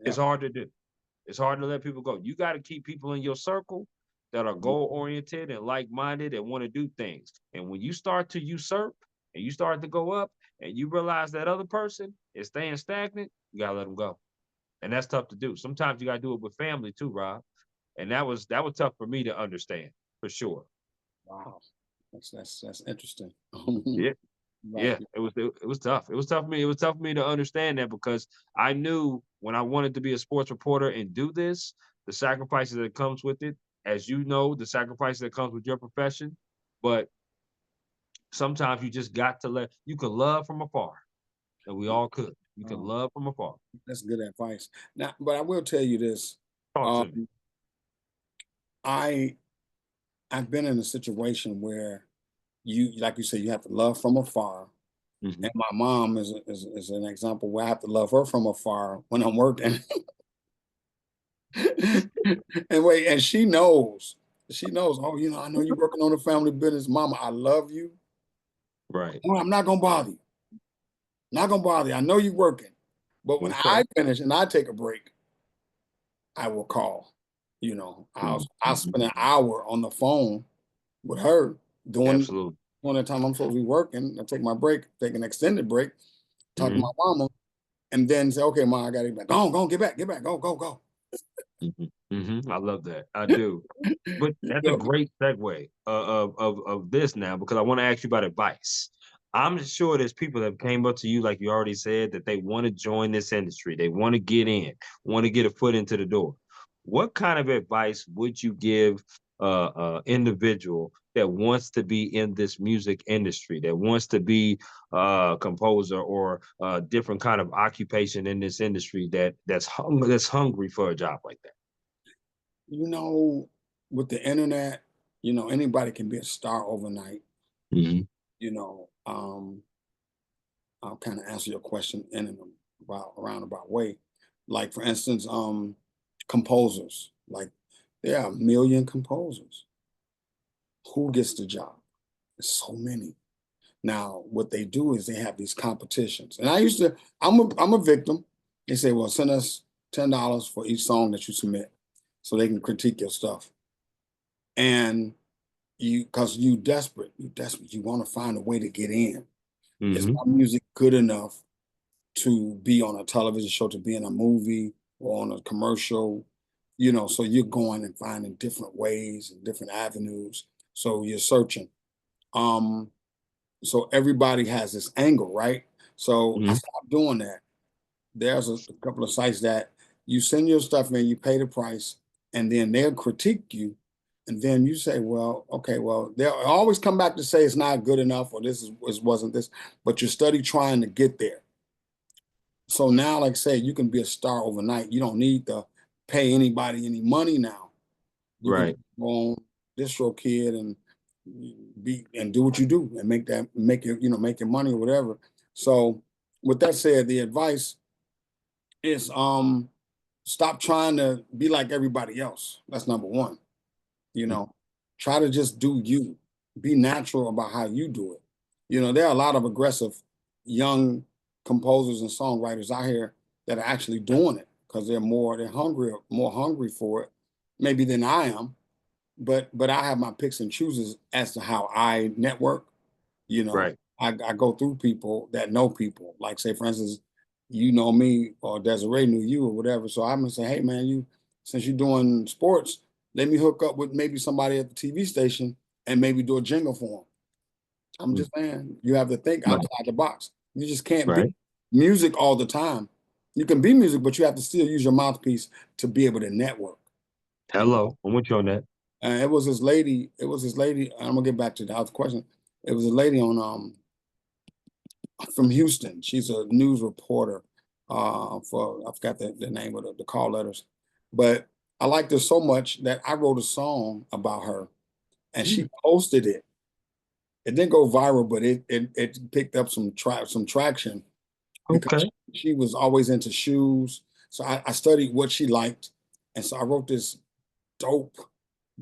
It's Yeah. hard to do. It's hard to let people go. You got to keep people in your circle that are goal oriented and like minded and want to do things. And when you start to usurp and you start to go up and you realize that other person is staying stagnant, you got to let them go. And that's tough to do. Sometimes you got to do it with family too, Rob. And that was tough for me to understand for sure. Wow. That's interesting. Yeah. Right. Yeah, it was tough. It was tough for me. It was tough for me to understand that because I knew when I wanted to be a sports reporter and do this, the sacrifices that comes with it, as you know, the sacrifices that comes with your profession. But sometimes you just got to you can love from afar, and we all could. You can Oh, love from afar. that's good advice. Now, but I will tell you this. Talk to me. Um, I I've been in a situation where like you said, you have to love from afar. Hmm. And my mom is an example where I have to love her from afar when I'm working. And wait, and she knows. She knows, oh, I know you're working on a family business. Mama, I love you. Right. Oh, I'm not gonna bother you. Not gonna bother you. I know you're working. But when Okay. I finish and I take a break, I will call. I'll Hmm. spend an hour on the phone with her doing Absolutely. during the time I'm supposed to be working. I take my break, take an extended break, talk to my Hmm. mama, and then say, okay, mom, I gotta get back. Go on, get back, go, go, go. Hmm. Hmm. I love that. I do. But that's a Go. great segue of this now because I want to ask you about advice. I'm sure there's people that came up to you, like you already said, that they want to join this industry. They want to get in, want to get a foot into the door. What kind of advice would you give individual that wants to be in this music industry, that wants to be a composer or a different kind of occupation in this industry that's hungry for a job like that? You know, with the internet, anybody can be a star overnight. Hmm. You know, I'll kind of answer your question in an about roundabout way. Like for instance, composers. Like there are a million composers. Who gets the job? There's so many. Now, what they do is they have these competitions. And I'm a victim. They say, well, send us $10 for each song that you submit so they can critique your stuff. And because you desperate, you want to find a way to get in. Is Hmm. my music good enough to be on a television show, to be in a movie or on a commercial? So you're going and finding different ways and different avenues. So you're searching. Um, so everybody has this angle, right? So I Hmm. stopped doing that. There's a couple of sites that you send your stuff in, you pay the price, and then they'll critique you. And then you say, well, okay, well, they'll always come back to say it's not good enough or wasn't this, but you're study trying to get there. So now, like I say, you can be a star overnight. You don't need to pay anybody any money now. You can Right. just go on DistroKid and do what you do and make your money or whatever. So with that said, the advice is stop trying to be like everybody else. That's number one. You know, Try to just do you. Be natural about how you do it. There are a lot of aggressive young composers and songwriters out here that are actually doing it because more hungry for it, maybe than I am. But I have my picks and chooses as to how I network. Right. I go through people that know people. Like say, for instance, you know me or Desiree knew you or whatever. So I'm gonna say, hey man, since you're doing sports, let me hook up with maybe somebody at the TV station and maybe do a jingle for them. I'm Mm. just saying, you have to think Right. outside the box. You just can't be Right. music all the time. You can be music, but you have to still use your mouthpiece to be able to network. You know, Hello. I'm with you on that. and it was this lady. It was this lady. I'm gonna get back to the other question. It was a lady on from Houston. She's a news reporter for I forgot the name of the call letters, but I liked her so much that I wrote a song about her, and Mm. she posted it It didn't go viral, but it picked up some traction because Okay. she was always into shoes. So I studied what she liked, and so I wrote this dope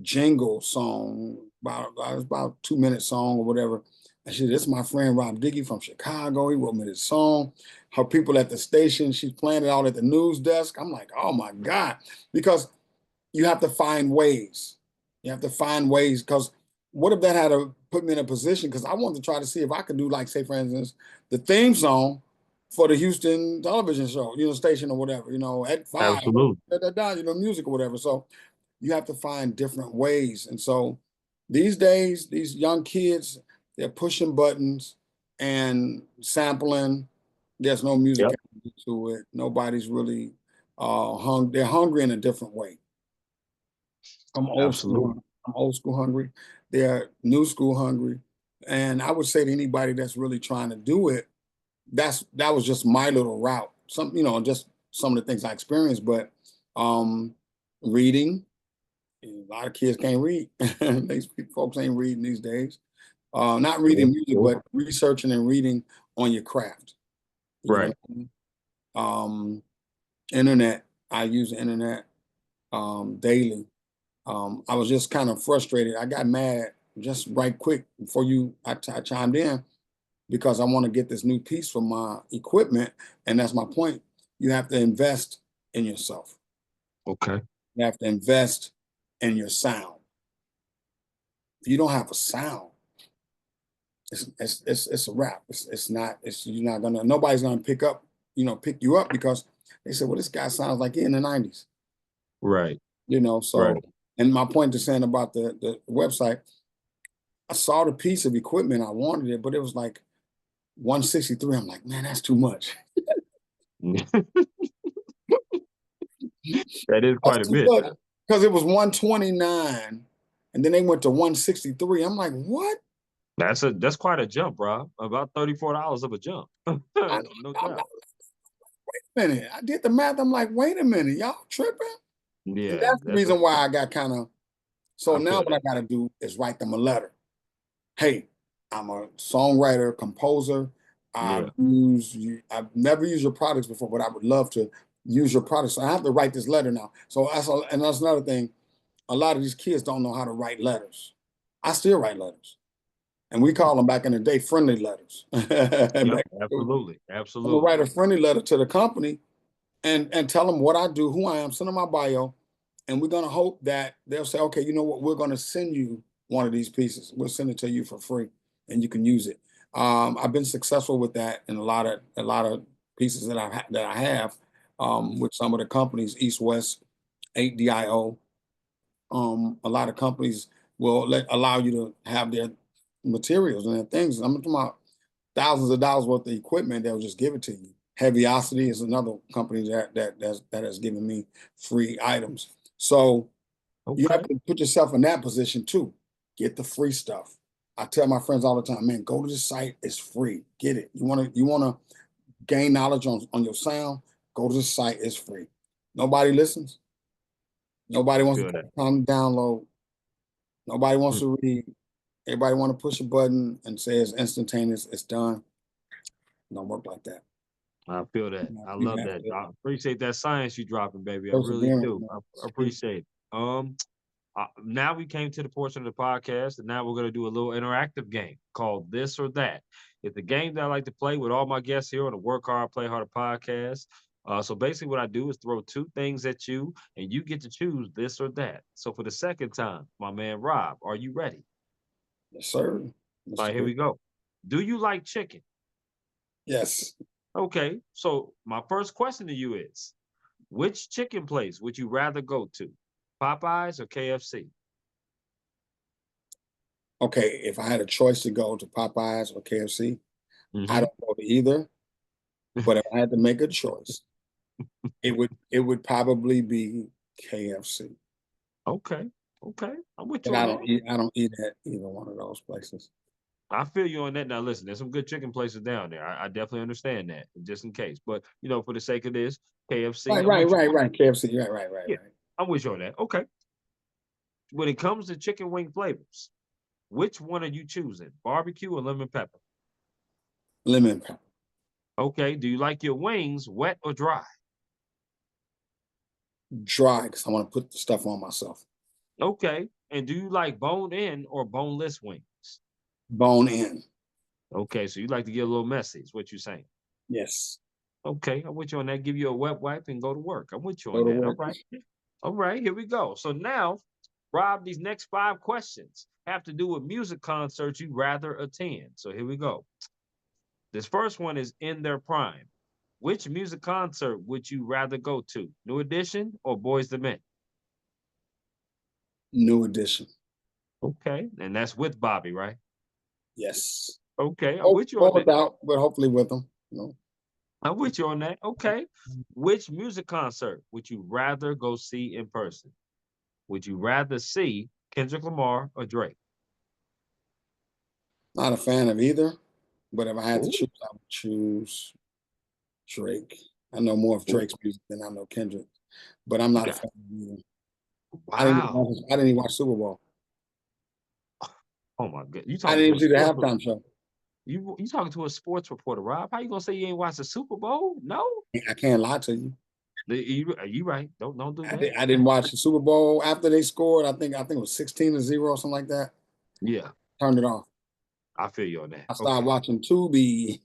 jingle song about 2 minute song or whatever. And she, this is my friend Rob Diggy from Chicago. He wrote me this song. Her people at the station, she's playing it out at the news desk. I'm like, oh my God, because you have to find ways. You have to find ways because what if that had to put me in a position? Because I wanted to try to see if I could do, like, say, for instance, the theme song for the Houston television show, station or whatever, at 5, Absolutely. music or whatever. So you have to find different ways. And so these days, these young kids, they're pushing buttons and sampling. There's no music Yep. to it. Nobody's really they're hungry in a different way. I'm old Absolutely. school. I'm old school hungry. They're new school hungry. And I would say to anybody that's really trying to do it, that was just my little route. Some, just some of the things I experienced, but um reading, a lot of kids can't read. These folks ain't reading these days. Not Yeah, reading music, sure. but researching and reading on your craft. You know Right. what I mean? Internet. I use the internet daily. I was just kind of frustrated. I got mad just right quick before I chimed in because I want to get this new piece for my equipment, and that's my point. You have to invest in yourself. Okay. You have to invest in your sound. If you don't have a sound, it's a wrap. It's not. You're not gonna. Nobody's gonna pick you up because they said, well, this guy sounds like he in the '90s. Right. So. Right. And my point to saying about the website, I saw the piece of equipment, I wanted it, but it was like 163. I'm like, man, that's too much. That is That's quite a too bit. much. Because it was 129 and then they went to 163. I'm like, what? That's quite a jump, Rob. About $34 of a jump. I, No I'm doubt. like, wait a minute. I did the math. I'm like, wait a minute, y'all tripping? And Yeah, that's the that's a reason why I got kind of. So I now feel what I that. got to do is write them a letter. Hey, I'm a songwriter, composer. Yeah. I've never used your products before, but I would love to use your products. So I have to write this letter now. So that's another thing. A lot of these kids don't know how to write letters. I still write letters, and we call them back in the day friendly letters. Yep. I'm Absolutely. gonna Absolutely. write a friendly letter to the company and tell them what I do, who I am, send them my bio, and we're gonna hope that they'll say, okay, you know what, we're gonna send you one of these pieces. We'll send it to you for free, and you can use it. I've been successful with that in a lot of pieces that I have with some of the companies, East West, 8DIO. A lot of companies will allow you to have their materials and their things. I'm talking about thousands of dollars worth of equipment. They'll just give it to you. Heaviosity is another company that has given me free items. So you have Okay. to put yourself in that position too. Get the free stuff. I tell my friends all the time, man, go to the site. It's free. Get it. You wanna gain knowledge on your sound. Go to the site. It's free. Nobody listens. Nobody I wants to feel take that. time to download. Nobody wants Mm, to read. Everybody want to push a button and say it's instantaneous. It's done. It don't work like that. I feel that. I You love have that. to I appreciate that science you dropping, baby. I really perseverance, do. man. I appreciate it. Now we came to the portion of the podcast, and now we're going to do a little interactive game called This or That. It's a game that I like to play with all my guests here on the Work Hard, Play Harder podcast. So basically, what I do is throw two things at you, and you get to choose this or that. So for the second time, my man Rob, are you ready? Yes, sir. All right, here Mr. we go. Do you like chicken? Yes. Okay, so my first question to you is, which chicken place would you rather go to, Popeyes or KFC? Okay. If I had a choice to go to Popeyes or KFC, I Hmm. don't go to either. But if I had to make a choice, it would probably be KFC. Okay, okay, I'm with But you on I that. don't eat. I don't eat at either one of those places. I feel you on that. Now, listen, there's some good chicken places down there. I definitely understand that, just in case. But for the sake of this, KFC, Right. I'm Right. with you. Right. Right. KFC. Right. Right. Right. Yeah, Right. I'm with you on that. Okay. When it comes to chicken wing flavors, Which one are you choosing? Barbecue or lemon pepper? Lemon pepper. Okay. Do you like your wings wet or dry? Dry, because I want to put the stuff on myself. Okay. And do you like bone in or boneless wings? Bone in. Okay. So you like to get a little messy, is what you're saying. Yes. Okay. I'm with you on that. Give you a wet wipe and go to work. I'm with you Go on to that. All work. right. All right. Here we go. So now, Rob, these next 5 questions have to do with music concerts you rather attend. So here we go. This first one is in their prime. Which music concert would you rather go to? New Edition or Boys the Men? New edition. Okay. And that's with Bobby, right? Yes. Okay. I'm Or, with you on or that. without, but hopefully with them. I'm with you on that. Okay. Which music concert would you rather go see in person? Would you rather see Kendrick Lamar or Drake? Not a fan of either, but if I had to Ooh, choose, I would choose Drake. I know more of ooh, Drake's music than I know Kendrick, but I'm not a got fan of either. wow. I didn't even watch Super Bowl. Oh my god. You I talking didn't to even a see the sports halftime show. you talking to a sports reporter, Rob? How you gonna say you ain't watched the Super Bowl? No. I can't lie to you. You right. Don't do that. I didn't watch the Super Bowl after they scored. I think it was 16-0 or something like that. Yeah, Turned it off. I feel you on that. I started Okay. watching Tubi.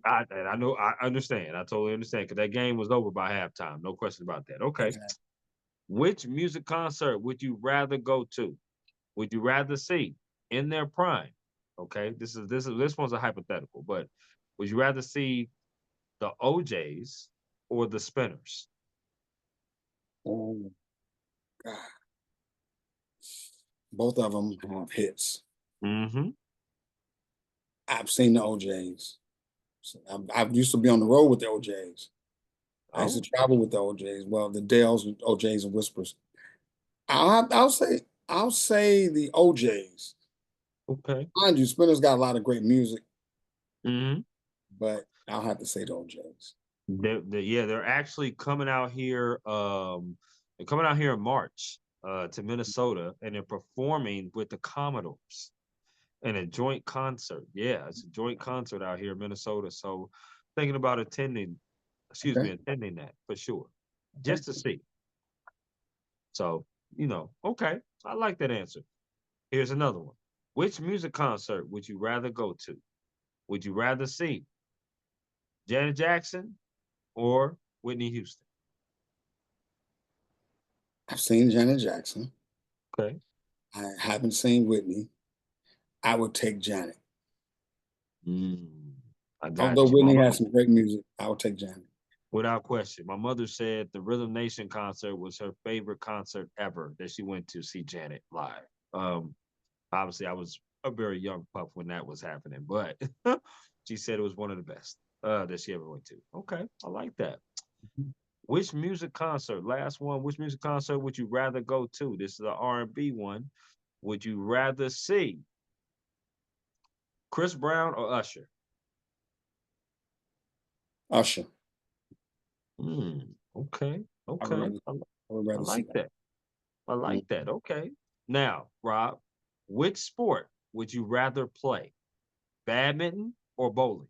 I know I understand. I totally understand because that game was over by halftime. No question about that. Okay. Exactly. Which music concert would you rather go to? Would you rather see in their prime? Okay, this one's a hypothetical, but would you rather see the OJs or the Spinners? Oh God, both of them have hits. Mm-hmm. I've seen the OJs. So I used to be on the road with the OJs. I used to Oh, travel with the OJs. Well, the Dales, OJs, and Whispers. I'll say the OJs. okay. Mind you, Spinner's got a lot of great music, Mm-hmm. but I'll have to say the OJs. They're actually coming out here. They're coming out here in March, to Minnesota, and they're performing with the Commodores in a joint concert. Yeah, it's a joint concert out here in Minnesota. So, thinking about Okay. attending that for sure, Okay. just to see. So, okay, I like that answer. Here's another one. Which music concert would you rather go to? Would you rather see Janet Jackson or Whitney Houston? I've seen Janet Jackson. Okay. I haven't seen Whitney. I would take Janet. Mm, I Although got you. Whitney has some great music, I would take Janet. Without question. My mother said the Rhythm Nation concert was her favorite concert ever that she went to see Janet live. Obviously, I was a very young pup when that was happening, but she said it was one of the best that she ever went to. Okay, I like that. Which music concert? Last one. Which music concert would you rather go to? This is an R&B one. Would you rather see Chris Brown or Usher? Usher. Okay, I would okay. rather, I, I would I rather see like that. that. I like that. Okay. Now, Rob, which sport would you rather play? Badminton or bowling?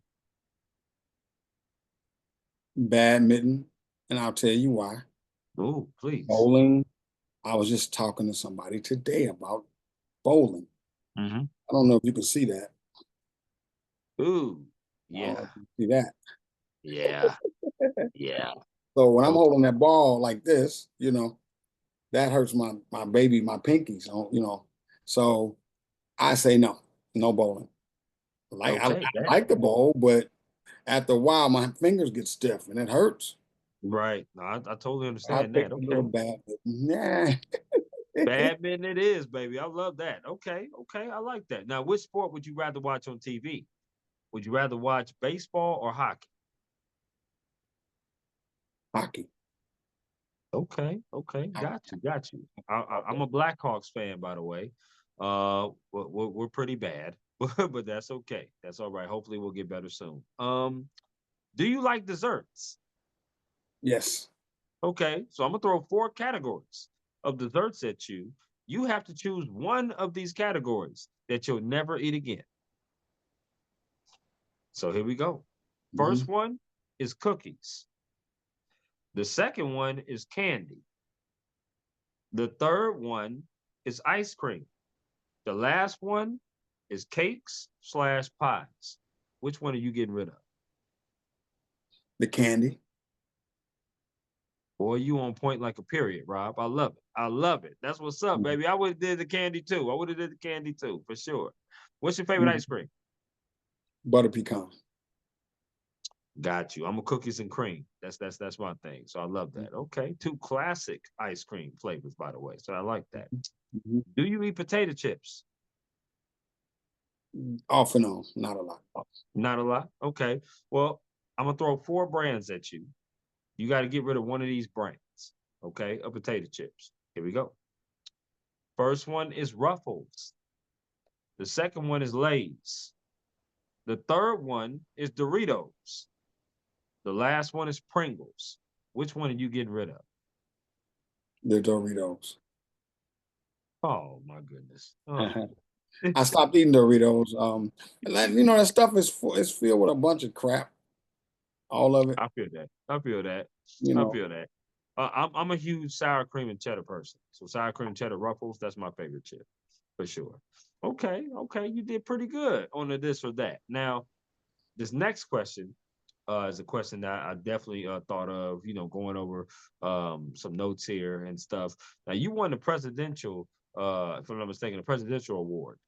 Badminton, and I'll tell you why. Oh, please. Bowling. I was just talking to somebody today about bowling. Hmm. I don't know if you can see that. Ooh, I don't know yeah, if you can see that. yeah, yeah. So when I'm Okay, holding that ball like this, that hurts my baby, my pinky. So. So I say no, no bowling. I okay, that like the bowl, but after a while, my fingers get stiff and it hurts. right. No, I totally I understand take that. a little Okay. bad. Nah. Badminton it is, baby. I love that. Okay, okay, I like that. Now, which sport would you rather watch on TV? Would you rather watch baseball or hockey? Hockey. Okay, okay, Hockey. got you. I'm a Blackhawks fan, by the way. We're pretty bad, but that's okay. That's all right. Hopefully, we'll get better soon. Do you like desserts? Yes. Okay, so I'm gonna throw 4 categories of desserts at you. You have to choose one of these categories that you'll never eat again. So here we go. First one is cookies. The second one is candy. The third one is ice cream. The last one is cakes/pies. Which one are you getting rid of? The candy. Boy, you on point like a period, Rob. I love it. I love it. That's what's up, baby. I would have did the candy too. I would have did the candy too, for sure. What's your favorite ice cream? Butter pecan. Got you. I'm a cookies and cream. That's my thing. So I love that. Okay. Two classic ice cream flavors, by the way. So I like that. Do you eat potato chips? Off and on, not a lot. Not a lot. Okay. Well, I'm gonna throw 4 brands at you. You got to get rid of one of these brands, okay, of potato chips. Here we go. First one is Ruffles. The second one is Lay's. The third one is Doritos. The last one is Pringles. Which one are you getting rid of? The Doritos. Oh my goodness. Oh. I stopped eating Doritos. That stuff is filled with a bunch of crap. All of it. I feel that. I feel that. You I know. feel that. I'm a huge sour cream and cheddar person. So sour cream and cheddar Ruffles, that's my favorite chip for sure. Okay, you did pretty good on the this or that. Now, this next question is a question that I definitely thought of, going over some notes here and stuff. Now, you won the presidential, if I'm not mistaken, the presidential award.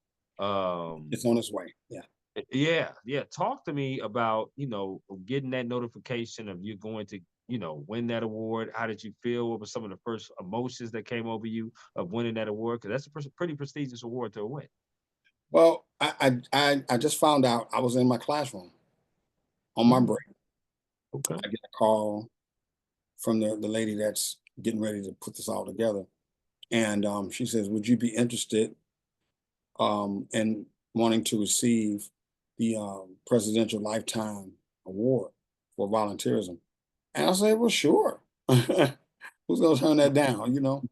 It's on its way. Yeah. Yeah. Talk to me about, getting that notification of you going to, win that award. How did you feel? What were some of the first emotions that came over you of winning that award? Because that's a pretty prestigious award to win. Well, I just found out I was in my classroom on my break. Okay. I get a call from the lady that's getting ready to put this all together. And she says, would you be interested in wanting to receive the Presidential Lifetime Award for volunteerism? And I said, well, sure. Who's going to turn that down,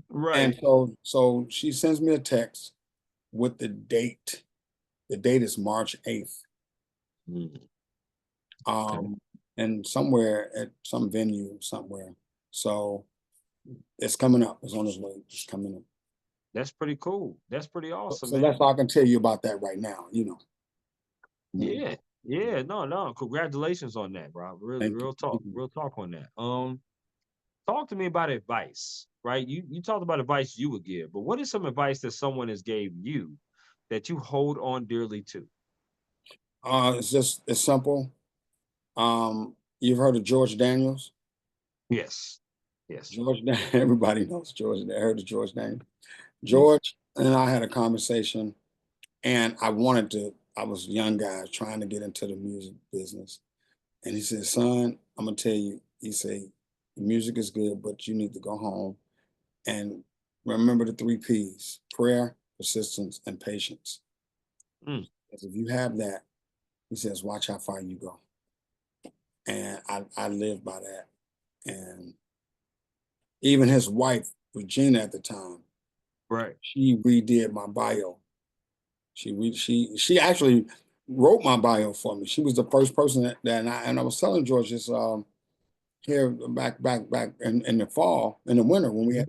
Right. And so she sends me a text with the date. The date is March 8th. Okay. And somewhere at some venue somewhere. So it's coming up. It's on its way. It's coming up. That's pretty cool. That's pretty awesome, So man. that's all I can tell you about that right now, Yeah. Yeah. No. Congratulations on that, Rob. Really, Thank you. real talk. Real talk on that. Talk to me about advice, right? You talked about advice you would give, but what is some advice that someone has gave you that you hold on dearly to? It's simple. You've heard of George Daniels? Yes. Yes. Everybody knows George. I heard of George Daniels. Mm. George and I had a conversation, and I was a young guy trying to get into the music business. And he said, son, I'm gonna tell you, he said, the music is good, but you need to go home and remember the 3 P's: prayer, persistence, and patience. Mm. Because if you have that, he says, watch how far you go. And I live by that. And even his wife, Regina, at the time, Right. she redid my bio. She actually wrote my bio for me. She was the first person and I was telling George this here back in the fall, in the winter when we had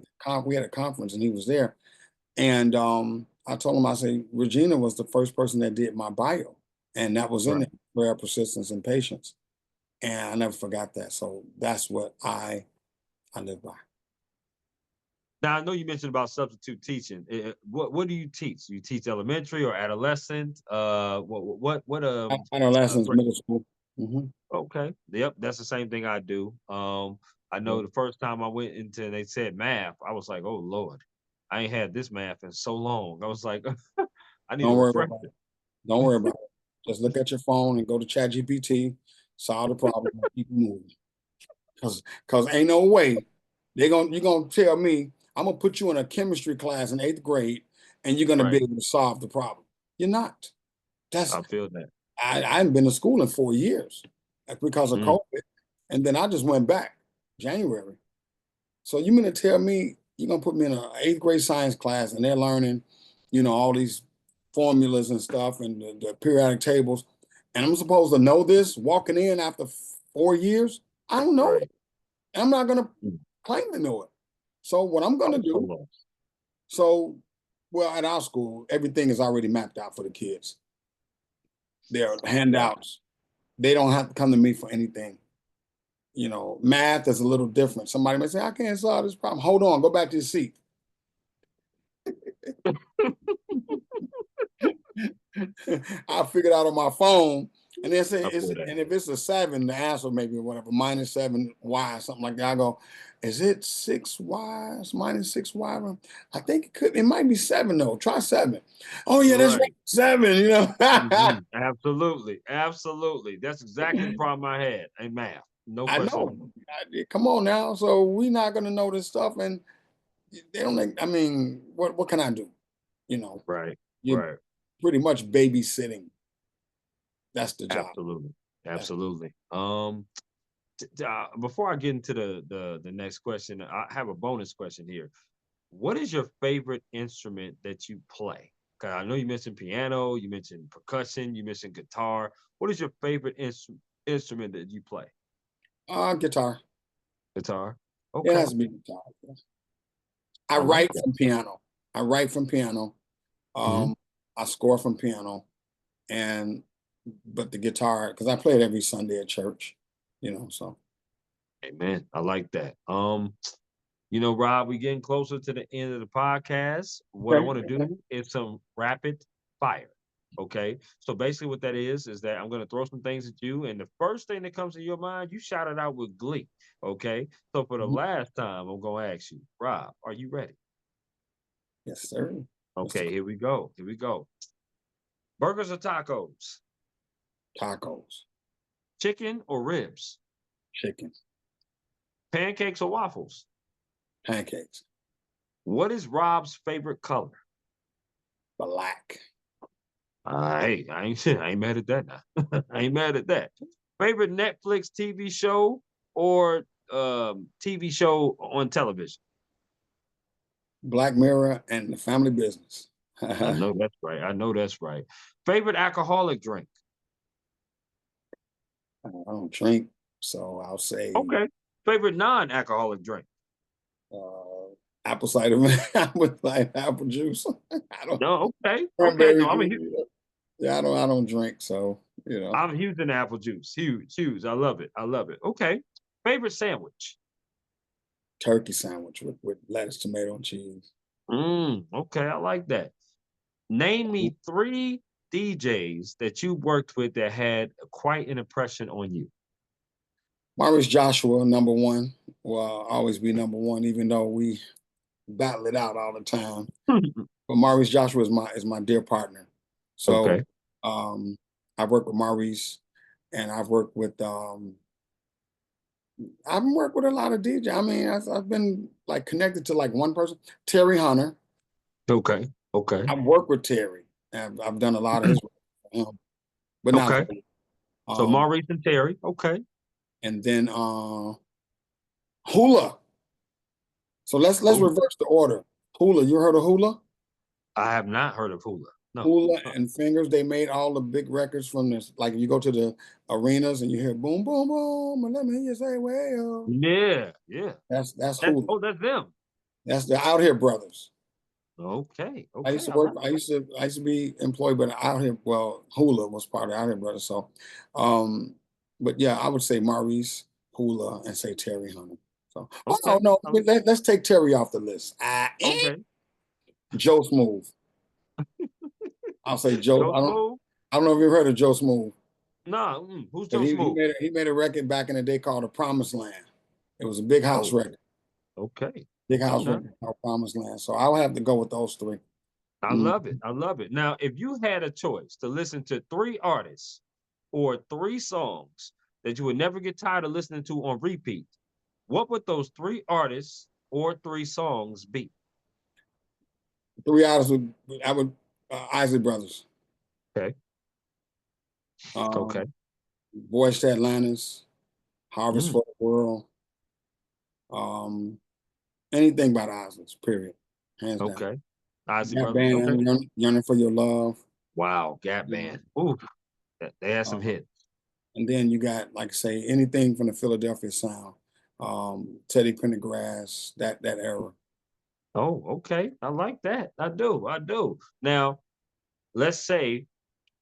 a conference and he was there. And I told him, I said, Regina was the first person that did my bio. And that was in Right. there, prayer, persistence, and patience. And I never forgot that. So that's what I live by. Now I know you mentioned about substitute teaching. What do you teach? You teach elementary or adolescent? What Adolescents, grade? middle school. Hmm. Okay. Yep, that's the same thing I do. I know the first time I went into and they said math, I was like, oh Lord, I ain't had this math in so long. I was like, I need a Don't worry about refresher. it. Don't worry about it. Just look at your phone and go to ChatGPT, solve the problem, and keep moving. Cause ain't no way you're gonna tell me I'm gonna put you in a chemistry class in 8th grade and you're gonna be Right. able to solve the problem. You're not. That's I feel that. I haven't been to school in 4 years because of Mm. COVID, and then I just went back January. So you mean to tell me you're gonna put me in an 8th grade science class, and they're learning, all these formulas and stuff, and the periodic tables, and I'm supposed to know this walking in after 4 years. I don't know Right. it. I'm not gonna Mm. claim to know it. So what I'm I gonna was so do, lost. so well, at our school, everything is already mapped out for the kids. There are Right. handouts. They don't have to come to me for anything. Math is a little different. Somebody may say, I can't solve this problem. Hold on, go back to your seat. I'll figure it out on my phone. And then say I it's feel that. and if it's a 7, the answer maybe whatever, -7y, something like that. I go, is it 6y? It's -6y. I think it might be 7 though. Try 7. Oh yeah, that's right. Right. 7. Absolutely. Absolutely. That's exactly the problem I had in math. No I question know. about it. Come on now. So we're not gonna know this stuff, and they don't I mean, what can I do? You know, Right. you're Right. pretty much babysitting. That's the job. Absolutely. That's Absolutely. Before I get into the next question, I have a bonus question here. What is your favorite instrument that you play? 'Cause I know you mentioned piano, you mentioned percussion, you mentioned guitar. What is your favorite instrument that you play? guitar. Guitar? It Okay. has to be guitar. Yes. I I like write that. from piano. I write from piano. Mhm. Um, I score from piano, and but the guitar, because I play it every Sunday at church. So Amen. I like that. Rob, we getting closer to the end of the podcast. What I okay. want to do is some rapid fire. Okay. So basically what that is that I'm gonna throw some things at you, and the first thing that comes to your mind, you shout it out with glee. Okay. So for the Mhm. last time, I'm gonna ask you, Rob, are you ready? Yes, sir. What's Okay, here we go. Here we go. Burgers or tacos? tacos, Chicken or ribs? chicken, Pancakes or waffles? pancakes, What is Rob's favorite color? black, Hey, I ain't mad at that now. I ain't mad at that. Favorite Netflix TV show or TV show on television? Black Mirror, and the family business. I I know that's right. I know that's right. Favorite alcoholic drink? don't drink, so I'll say Okay. Favorite non-alcoholic drink? uh, apple cider, with like apple juice. I don't No, okay. Okay. cranberry No, juice. Yeah, I don't drink, so I'm huge in apple juice. Huge, huge. I love it. I love it. Okay. Favorite sandwich? turkey sandwich with lettuce, tomato, and cheese. Okay, I like that. Name me three DJs that you worked with that had quite an impression on you. Maurice Joshua, number one, will always be number one, even though we battle it out all the time. But Maurice Joshua is my dear partner. So Okay. um, I've worked with Maurice, and I've worked with a lot of DJ. I mean, I've been like connected to like one person, Terry Hunter. Okay. Okay. I've worked with Terry. And I've done a lot of his work for him, but not Okay. for him. So Maurice and Terry. Okay. And then Hula. So let's Who? reverse the order. Hula, you heard of Hula? I have not heard of Hula. No. Hula and Fingers, they made all the big records from this. Like you go to the arenas and you hear boom, boom, boom, and let me hear you say, well, Yeah. Yeah. that's That's Hula. that's them. That's the Out Here Brothers. Okay. I used Okay. to I work. like I that. used to. I used to be employed by the Out Here. Well, Hula was part of Out Here Brothers. So, um, but yeah, I would say Maurice, Hula, and say Terry Hunter. So, oh Okay. no, let's take Terry off the list. Okay. Joe Smooth. I'll say Joe. Joe I don't. Smooth? I don't know if you've heard of Joe Smooth, Nah. Who's but Joe Smooth? he made a record back in the day called "The Promised Land." It was a big house Oh, record. okay. Big Okay house now. record called "Promised Land." So I'll have to go with those three. I Mm. love it. I love it. Now, if you had a choice to listen to three artists or three songs that you would never get tired of listening to on repeat, what would those three artists or three songs be? Three artists would I would Isley Brothers. Okay. Okay. Um, Voyage to Atlantis, Harvest Mm, for the World, um, Anything by the Islands, period. Hands down. Okay. Ozzy That Brothers. Okay. band, Yearning for Your Love. Wow. Gap Band. Ooh, they had some Uh, hits. and then you got, like I say, anything from the Philadelphia sound, Teddy Pendergrass, that era. Oh, okay. I like that. I do. I do. Now, let's say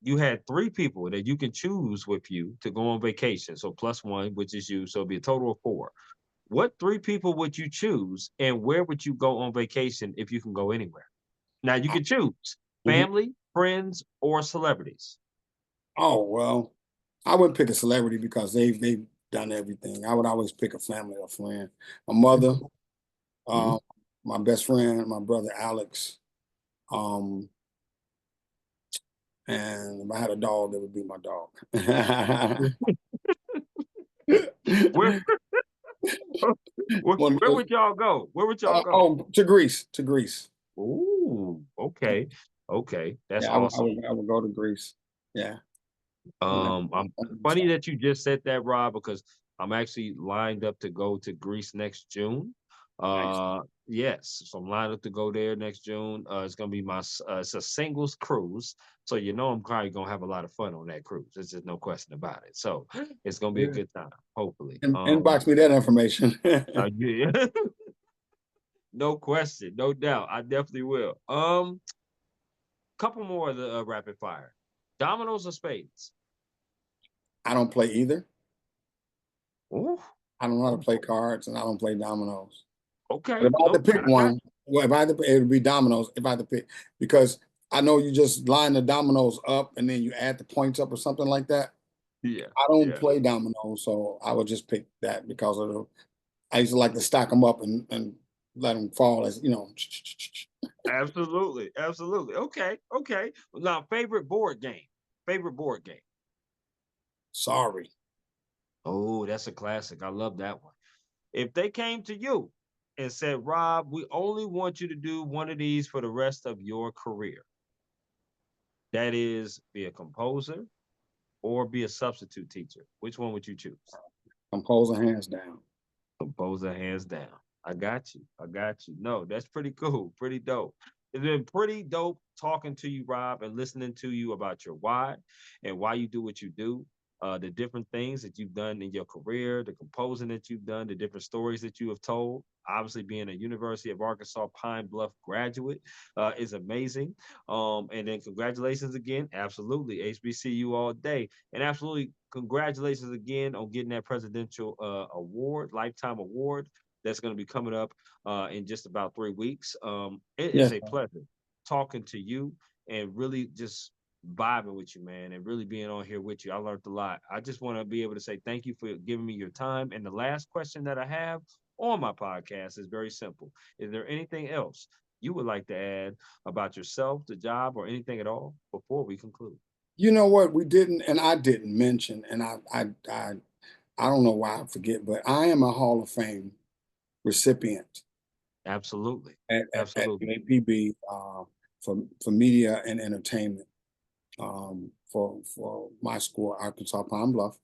you had three people that you can choose with you to go on vacation. So plus one, which is you. So it'd be a total of four. What three people would you choose, and where would you go on vacation if you can go anywhere? Now you can choose Mhm. family, friends, or celebrities. Oh well, I wouldn't pick a celebrity because they've done everything. I would always pick a family or friend. My mother, Mhm. um, my best friend, my brother Alex, um, and if I had a dog, it would be my dog. Where, where One of where those, would y'all go? Where would y'all go? to Greece, to Greece. Ooh, okay, okay, that's Yeah, awesome. I would go to Greece. Yeah. I'm funny that you just said that, Rob, because I'm actually lined up to go to Greece next June. Nice. Yes, so I'm lined up to go there next June. It's gonna be it's a singles cruise, so you know I'm probably gonna have a lot of fun on that cruise. There's just no question about it. So it's gonna be a Yeah. good time, hopefully. And inbox me that information. Yeah, no question, no doubt. I definitely will. Couple more of the rapid fire. Dominoes or spades? I don't play either. Ooh, I don't know how to oh, play cards, and I don't play dominoes. But okay. if I had to No, pick I got one, well, if I had to, it would be dominoes. If I had to pick, because I know you just line the dominoes up and then you add the points up or something like that. yeah, I don't yeah. play dominoes, so I would just pick that because of I used to like to stack them up and let them fall as you know. Absolutely, absolutely. Okay, okay. Now, favorite board game. Favorite board game. Sorry, Oh, that's a classic. I love that one. If they came to you and said, Rob, we only want you to do one of these for the rest of your career, that is, be a composer or be a substitute teacher, which one would you choose? composer hands down. Composer, hands down. I got you. I got you. No, that's pretty cool. Pretty dope. It's been pretty dope talking to you, Rob, and listening to you about your why and why you do what you do. The different things that you've done in your career, the composing that you've done, the different stories that you have told. Obviously, being a University of Arkansas Pine Bluff graduate is amazing. And then congratulations again. Absolutely. HBCU all day. And absolutely congratulations again on getting that presidential award, lifetime award that's going to be coming up in just about 3 weeks. It is Yes, a pleasure talking to you and really just vibing with you, man, and really being on here with you. I learned a lot. I just want to be able to say thank you for giving me your time. And the last question that I have on my podcast is very simple. Is there anything else you would like to add about yourself, the job, or anything at all before we conclude? you know what we didn't, and I didn't mention, and I don't know why I forget, but I am a Hall of Fame recipient Absolutely. at Absolutely. UAPB for media and entertainment for my school, Arkansas Pine Bluff.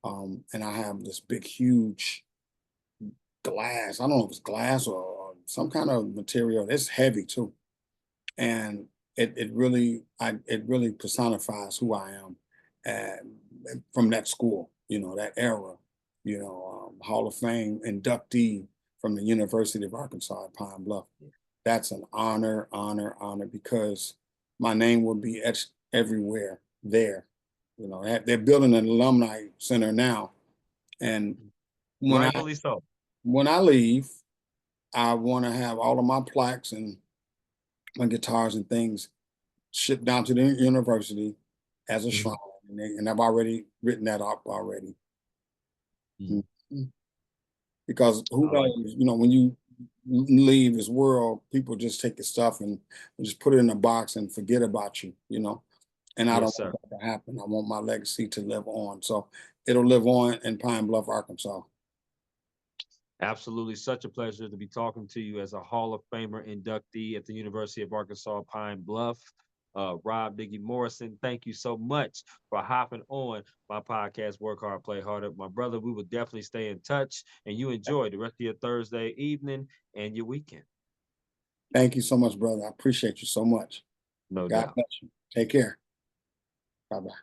And I have this big, huge glass. I don't know if it's glass or some kind of material. It's heavy too, and it really personifies who I am from that school. You know that era. You know, Hall of Fame inductee from the University of Arkansas at Pine Bluff. That's an honor, honor, honor because my name will be etched everywhere there. You know, they're building an alumni center now, and when I Rightfully so. when I leave, I want to have all of my plaques and my guitars and things shipped down to the university as a Mhm. shrine, and I've already written that up already. Mm. Mhm. Because who I like knows, it. you know, when you leave this world, people just take your stuff and just put it in a box and forget about you, you know. And I don't Yes, want sir. that to happen. I want my legacy to live on. So it'll live on in Pine Bluff, Arkansas. Absolutely. Such a pleasure to be talking to you as a Hall of Famer inductee at the University of Arkansas Pine Bluff. Rob Diggy Morrison, thank you so much for hopping on my podcast, Work Hard, Play Harder. My brother, we will definitely stay in touch, and you enjoy the rest of your Thursday evening and your weekend. Thank you so much, brother. I appreciate you so much. No God doubt. bless you. Take care. Bye-bye.